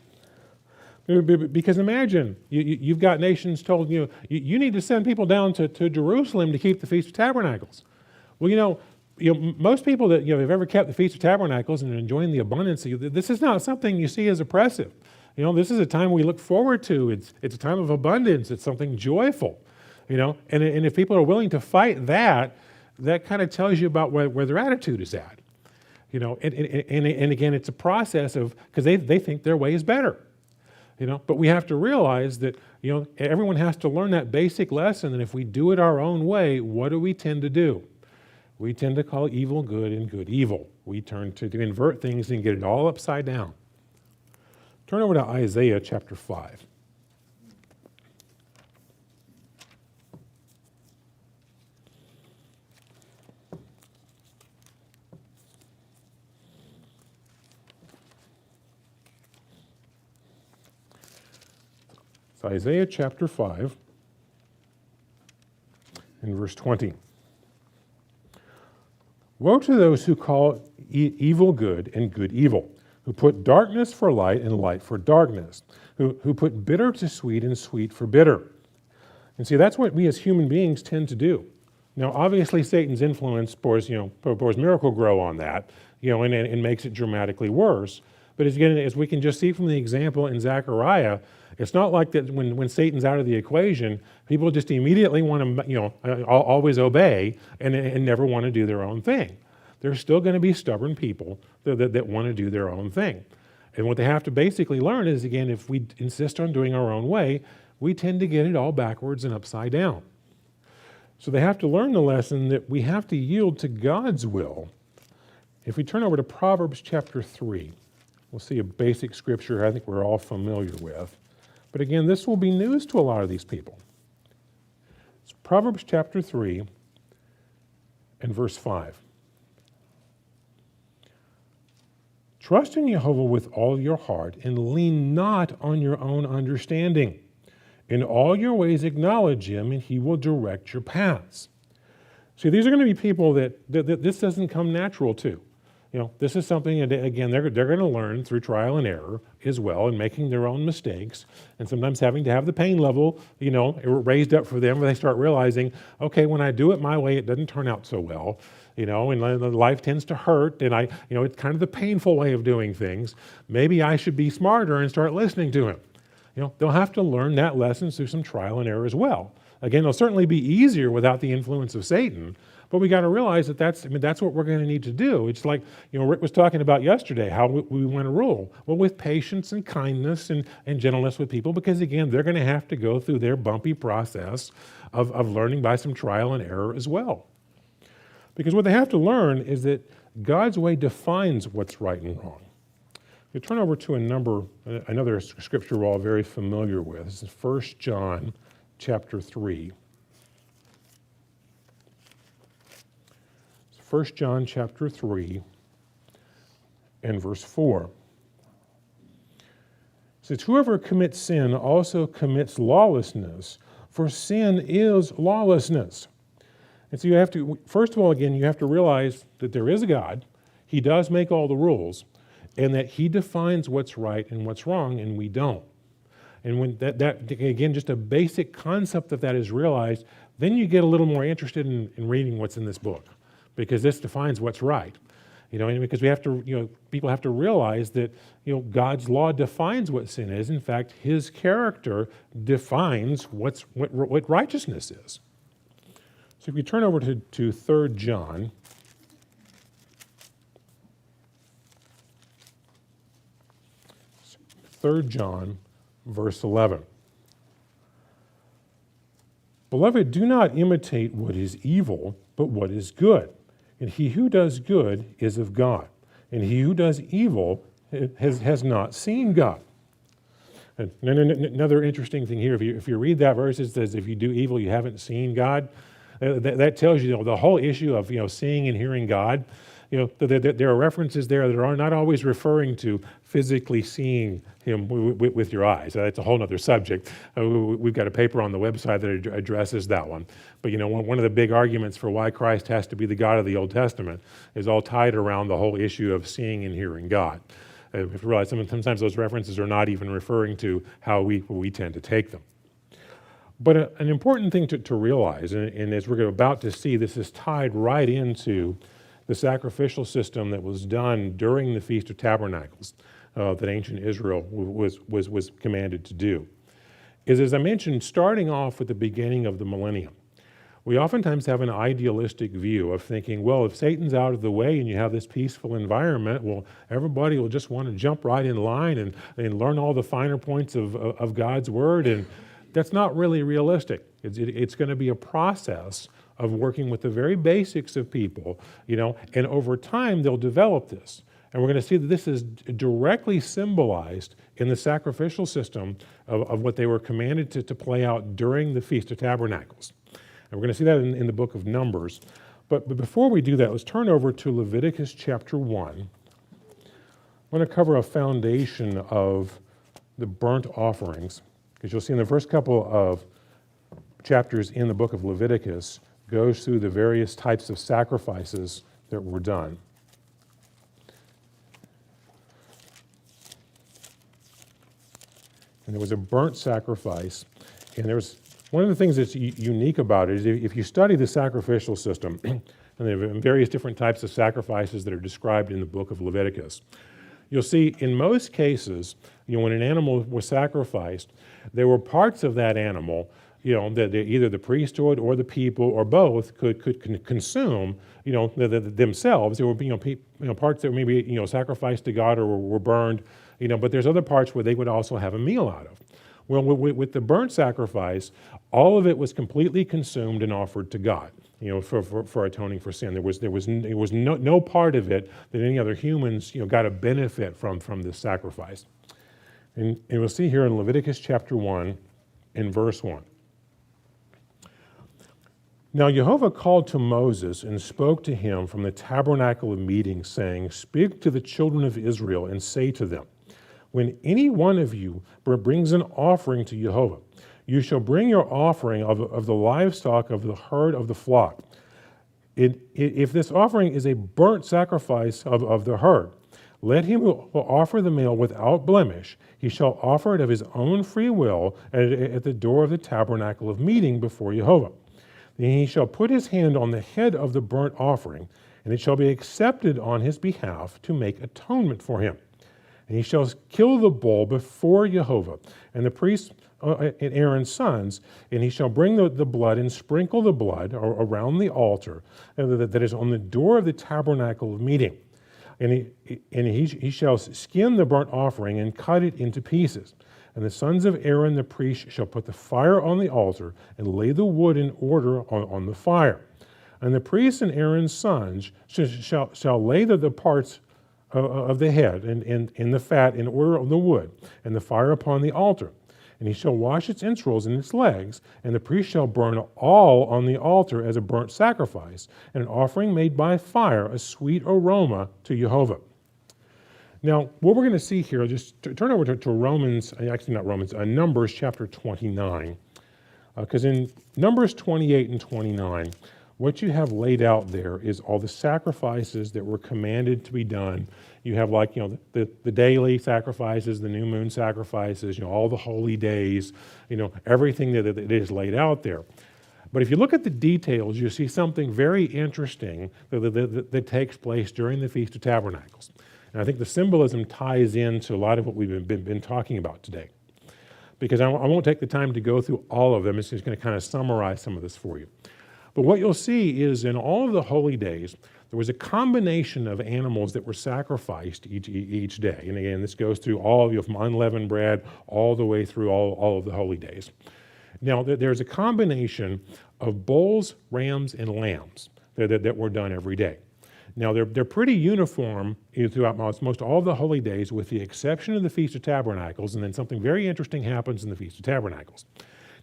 S1: Because imagine, you've got nations told you need to send people down to Jerusalem to keep the Feast of Tabernacles. Well, most people that have ever kept the Feast of Tabernacles and are enjoying the abundance, this is not something you see as oppressive. This is a time we look forward to. It's a time of abundance. It's something joyful. And if people are willing to fight that kind of tells you about where their attitude is at. And again, it's a process of, because they think their way is better. But we have to realize that, everyone has to learn that basic lesson, and if we do it our own way, what do we tend to do? We tend to call evil good and good evil. We turn to invert things and get it all upside down. Turn over to Isaiah chapter 5. It's Isaiah chapter 5 and verse 20. Woe to those who call evil good and good evil, who put darkness for light and light for darkness, who put bitter to sweet and sweet for bitter. And see, that's what we as human beings tend to do. Now, obviously, Satan's influence pours miracle grow on that, and makes it dramatically worse. But as we can just see from the example in Zechariah, it's not like that when Satan's out of the equation, people just immediately want to, always obey and never want to do their own thing. There's still going to be stubborn people that want to do their own thing. And what they have to basically learn is, again, if we insist on doing our own way, we tend to get it all backwards and upside down. So they have to learn the lesson that we have to yield to God's will. If we turn over to Proverbs chapter 3, we'll see a basic scripture I think we're all familiar with. But again, this will be news to a lot of these people. It's Proverbs chapter 3 and verse 5. Trust in Jehovah with all your heart and lean not on your own understanding. In all your ways acknowledge him and he will direct your paths. See, these are going to be people that this doesn't come natural to. This is something, again, they're going to learn through trial and error as well, and making their own mistakes, and sometimes having to have the pain level, raised up for them, where they start realizing, okay, when I do it my way, it doesn't turn out so well, and life tends to hurt, and it's kind of the painful way of doing things. Maybe I should be smarter and start listening to him. They'll have to learn that lesson through some trial and error as well. Again, it'll certainly be easier without the influence of Satan. But we got to realize that that's what we're going to need to do. It's like, Rick was talking about yesterday, how we want to rule. Well, with patience and kindness and gentleness with people, because again, they're going to have to go through their bumpy process of learning by some trial and error as well. Because what they have to learn is that God's way defines what's right and wrong. You turn over to another scripture we're all very familiar with. This is 1 John chapter 3. 1 John chapter 3 and verse 4. It says, whoever commits sin also commits lawlessness, for sin is lawlessness. And so you have to, first of all, again, you have to realize that there is a God. He does make all the rules, and that he defines what's right and what's wrong, and we don't. And when that again, just a basic concept of that is realized, then you get a little more interested in reading what's in this book, because this defines what's right. And because we have to, people have to realize that, God's law defines what sin is. In fact, his character defines what righteousness is. So if we turn over to 3 John, verse 11. Beloved, do not imitate what is evil, but what is good. And he who does good is of God. And he who does evil has not seen God. And another interesting thing here, if you read that verse, it says, if you do evil, you haven't seen God. That tells you, the whole issue of seeing and hearing God. There are references there that are not always referring to physically seeing him with your eyes. That's a whole other subject. We've got a paper on the website that addresses that one. But one of the big arguments for why Christ has to be the God of the Old Testament is all tied around the whole issue of seeing and hearing God. You have to realize sometimes those references are not even referring to how we tend to take them. But an important thing to realize, and as we're about to see, this is tied right into the sacrificial system that was done during the Feast of Tabernacles that ancient Israel was commanded to do, is, as I mentioned, starting off with the beginning of the millennium. We oftentimes have an idealistic view of thinking, well, if Satan's out of the way and you have this peaceful environment, well, everybody will just want to jump right in line and learn all the finer points of God's word, and that's not really realistic. It's going to be a process of working with the very basics of people, and over time they'll develop this. And we're going to see that this is directly symbolized in the sacrificial system of what they were commanded to play out during the Feast of Tabernacles. And we're going to see that in the book of Numbers. But before we do that, let's turn over to Leviticus chapter 1. I want to cover a foundation of the burnt offerings, because you'll see in the first couple of chapters in the book of Leviticus goes through the various types of sacrifices that were done. And there was a burnt sacrifice, and there's one of the things that's unique about it is if you study the sacrificial system, and there are various different types of sacrifices that are described in the book of Leviticus, you'll see in most cases, when an animal was sacrificed, there were parts of that animal, that either the priesthood or the people or both could consume, themselves. There were, parts that were maybe, sacrificed to God or were burned, but there's other parts where they would also have a meal out of. Well, with the burnt sacrifice, all of it was completely consumed and offered to God, for atoning for sin. There was no part of it that any other humans, got a benefit from this sacrifice. And we'll see here in Leviticus chapter 1 in verse 1. Now Jehovah called to Moses and spoke to him from the tabernacle of meeting, saying, "Speak to the children of Israel and say to them, when any one of you brings an offering to Jehovah, you shall bring your offering of the livestock of the herd of the flock. If this offering is a burnt sacrifice of the herd, let him who will offer the meal without blemish, he shall offer it of his own free will at the door of the tabernacle of meeting before Jehovah. Then he shall put his hand on the head of the burnt offering, and it shall be accepted on his behalf to make atonement for him. And he shall kill the bull before Jehovah, and the priests and Aaron's sons, and he shall bring the blood and sprinkle the blood around the altar that is on the door of the tabernacle of meeting. And he shall skin the burnt offering and cut it into pieces. And the sons of Aaron the priest shall put the fire on the altar and lay the wood in order on the fire. And the priests and Aaron's sons shall lay the parts of the head and the fat in order on the wood, and the fire upon the altar. And he shall wash its entrails and its legs, and the priest shall burn all on the altar as a burnt sacrifice, and an offering made by fire, a sweet aroma to Jehovah. Now, what we're going to see here, just turn over to Numbers chapter 29, because in Numbers 28 and 29, what you have laid out there is all the sacrifices that were commanded to be done. You have the daily sacrifices, the new moon sacrifices, all the holy days, everything that is laid out there. But if you look at the details, you see something very interesting that takes place during the Feast of Tabernacles. And I think the symbolism ties into a lot of what we've been talking about today. Because I won't take the time to go through all of them, it's just going to kind of summarize some of this for you. But what you'll see is in all of the holy days, there was a combination of animals that were sacrificed each day. And again, this goes through all from unleavened bread all the way through all of the holy days. Now, there's a combination of bulls, rams, and lambs that were done every day. Now, they're pretty uniform throughout most all of the holy days, with the exception of the Feast of Tabernacles, and then something very interesting happens in the Feast of Tabernacles.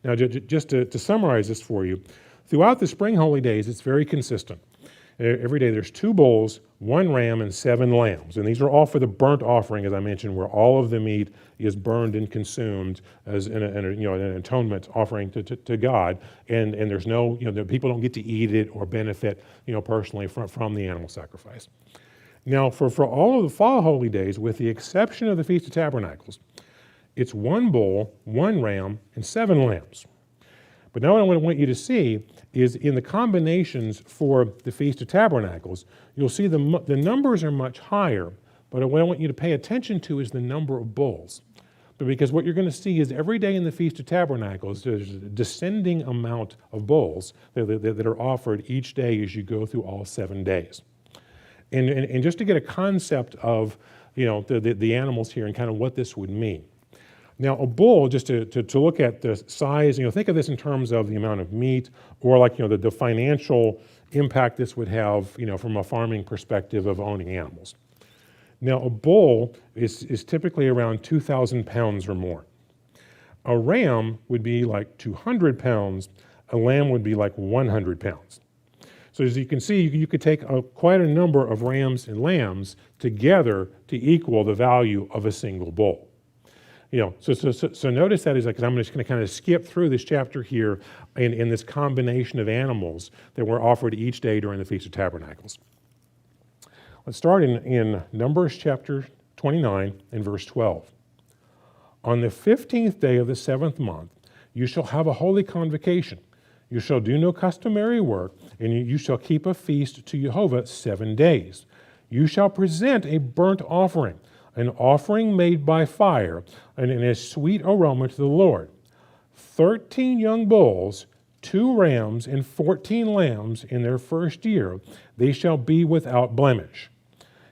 S1: Now, just to summarize this for you, throughout the spring holy days, it's very consistent. Every day there's 2 bulls, 1 ram, and 7 lambs. And these are all for the burnt offering, as I mentioned, where all of the meat is burned and consumed as an atonement offering to God. And there's no, the people don't get to eat it or benefit, personally from the animal sacrifice. Now, for all of the fall holy days, with the exception of the Feast of Tabernacles, it's 1 bull, 1 ram, and 7 lambs. But now what I want you to see is in the combinations for the Feast of Tabernacles, you'll see the numbers are much higher, but what I want you to pay attention to is the number of bulls. Because what you're going to see is every day in the Feast of Tabernacles, there's a descending amount of bulls that are offered each day as you go through all 7 days. And just to get a concept of the animals here and kind of what this would mean. Now, a bull, just to look at the size, think of this in terms of the amount of meat, or the financial impact this would have, from a farming perspective of owning animals. Now, a bull is typically around 2,000 pounds or more. A ram would be like 200 pounds. A lamb would be like 100 pounds. So as you can see, you could take quite a number of rams and lambs together to equal the value of a single bull. So notice that is like, 'cause I'm just going to kind of skip through this chapter here in this combination of animals that were offered each day during the Feast of Tabernacles. Let's start in Numbers chapter 29 and verse 12. On the 15th day of the 7th month, you shall have a holy convocation. You shall do no customary work, and you shall keep a feast to Jehovah 7 days. You shall present a burnt offering, an offering made by fire, and a sweet aroma to the Lord. 13 young bulls, 2 rams, and 14 lambs in their first year, they shall be without blemish.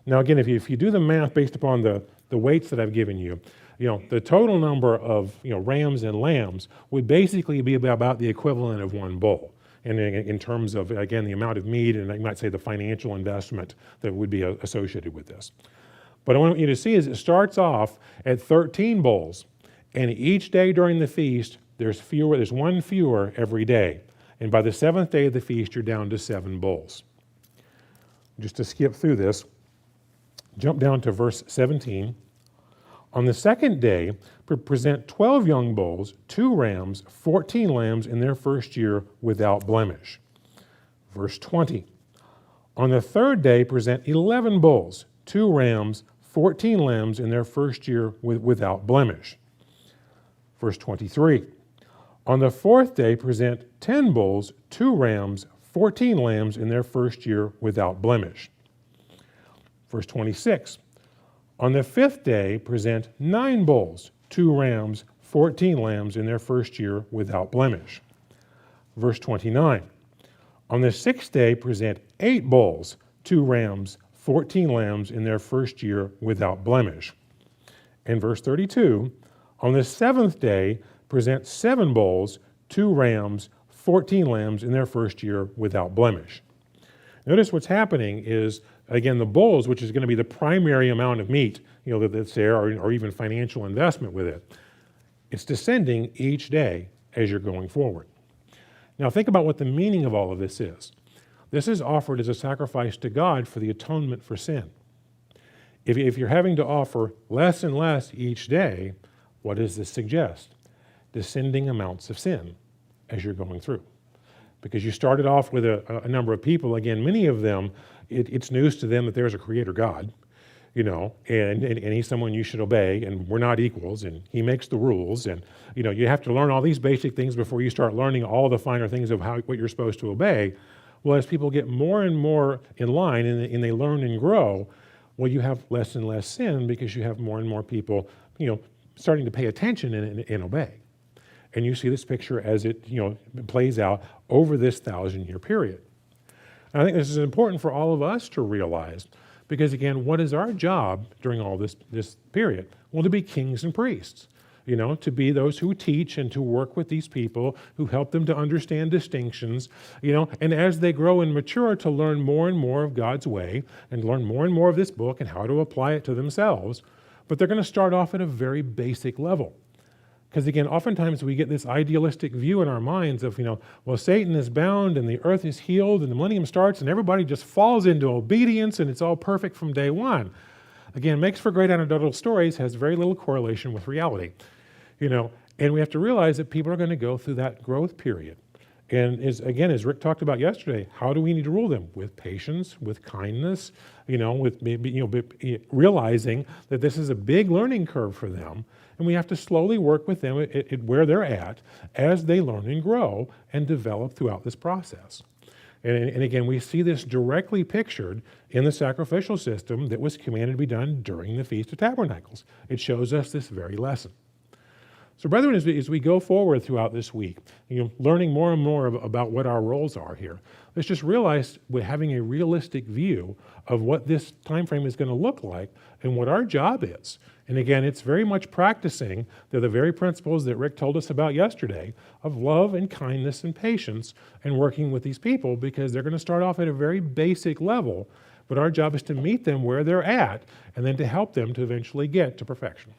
S1: Now again, if you do the math based upon the weights that I've given you, the total number of rams and lambs would basically be about the equivalent of 1 bull. And in terms of, again, the amount of meat, and I might say the financial investment that would be associated with this. But I want you to see is it starts off at 13 bulls, and each day during the feast, there's 1 fewer every day. And by the 7th day of the feast, you're down to 7 bulls. Just to skip through this, jump down to verse 17. On the 2nd day, present 12 young bulls, 2 rams, 14 lambs in their first year without blemish. Verse 20. On the 3rd day, present 11 bulls, 2 rams, 14 lambs in their first year without blemish. Verse 23. On the 4th day, present 10 bulls, 2 rams, 14 lambs in their first year without blemish. Verse 26. On the 5th day, present 9 bulls, 2 rams, 14 lambs in their first year without blemish. Verse 29. On the 6th day, present 8 bulls, 2 rams, 14 lambs in their first year without blemish. And verse 32. On the 7th day, present 7 bulls, 2 rams, 14 lambs in their first year without blemish. Notice what's happening is, again, the bulls, which is going to be the primary amount of meat that's there, or even financial investment with it, it's descending each day as you're going forward. Now think about what the meaning of all of this is. This is offered as a sacrifice to God for the atonement for sin. If you're having to offer less and less each day, what does this suggest? Descending amounts of sin as you're going through. Because you started off with a number of people, again, many of them, it's news to them that there's a creator God, and he's someone you should obey, and we're not equals, and he makes the rules, and you have to learn all these basic things before you start learning all the finer things of what you're supposed to obey. Well, as people get more and more in line and they learn and grow, well, you have less and less sin because you have more and more people, starting to pay attention and obey. And you see this picture as it plays out over this 1,000-year period. And I think this is important for all of us to realize, because again, what is our job during all this period? Well, to be kings and priests, to be those who teach and to work with these people, who help them to understand distinctions, and as they grow and mature, to learn more and more of God's way and learn more and more of this book and how to apply it to themselves. But they're going to start off at a very basic level. Because again, oftentimes we get this idealistic view in our minds of, well, Satan is bound and the earth is healed and the millennium starts and everybody just falls into obedience and it's all perfect from day one. Again, makes for great anecdotal stories, has very little correlation with reality. And we have to realize that people are going to go through that growth period. And as Rick talked about yesterday, how do we need to rule them? With patience, with kindness, with maybe, realizing that this is a big learning curve for them. And we have to slowly work with them at where they're at as they learn and grow and develop throughout this process. And again, we see this directly pictured in the sacrificial system that was commanded to be done during the Feast of Tabernacles. It shows us this very lesson. So brethren, as we go forward throughout this week, learning more and more about what our roles are here, let's just realize we're having a realistic view of what this time frame is going to look like and what our job is. And again, it's very much practicing the very principles that Rick told us about yesterday of love and kindness and patience and working with these people, because they're going to start off at a very basic level, but our job is to meet them where they're at and then to help them to eventually get to perfection.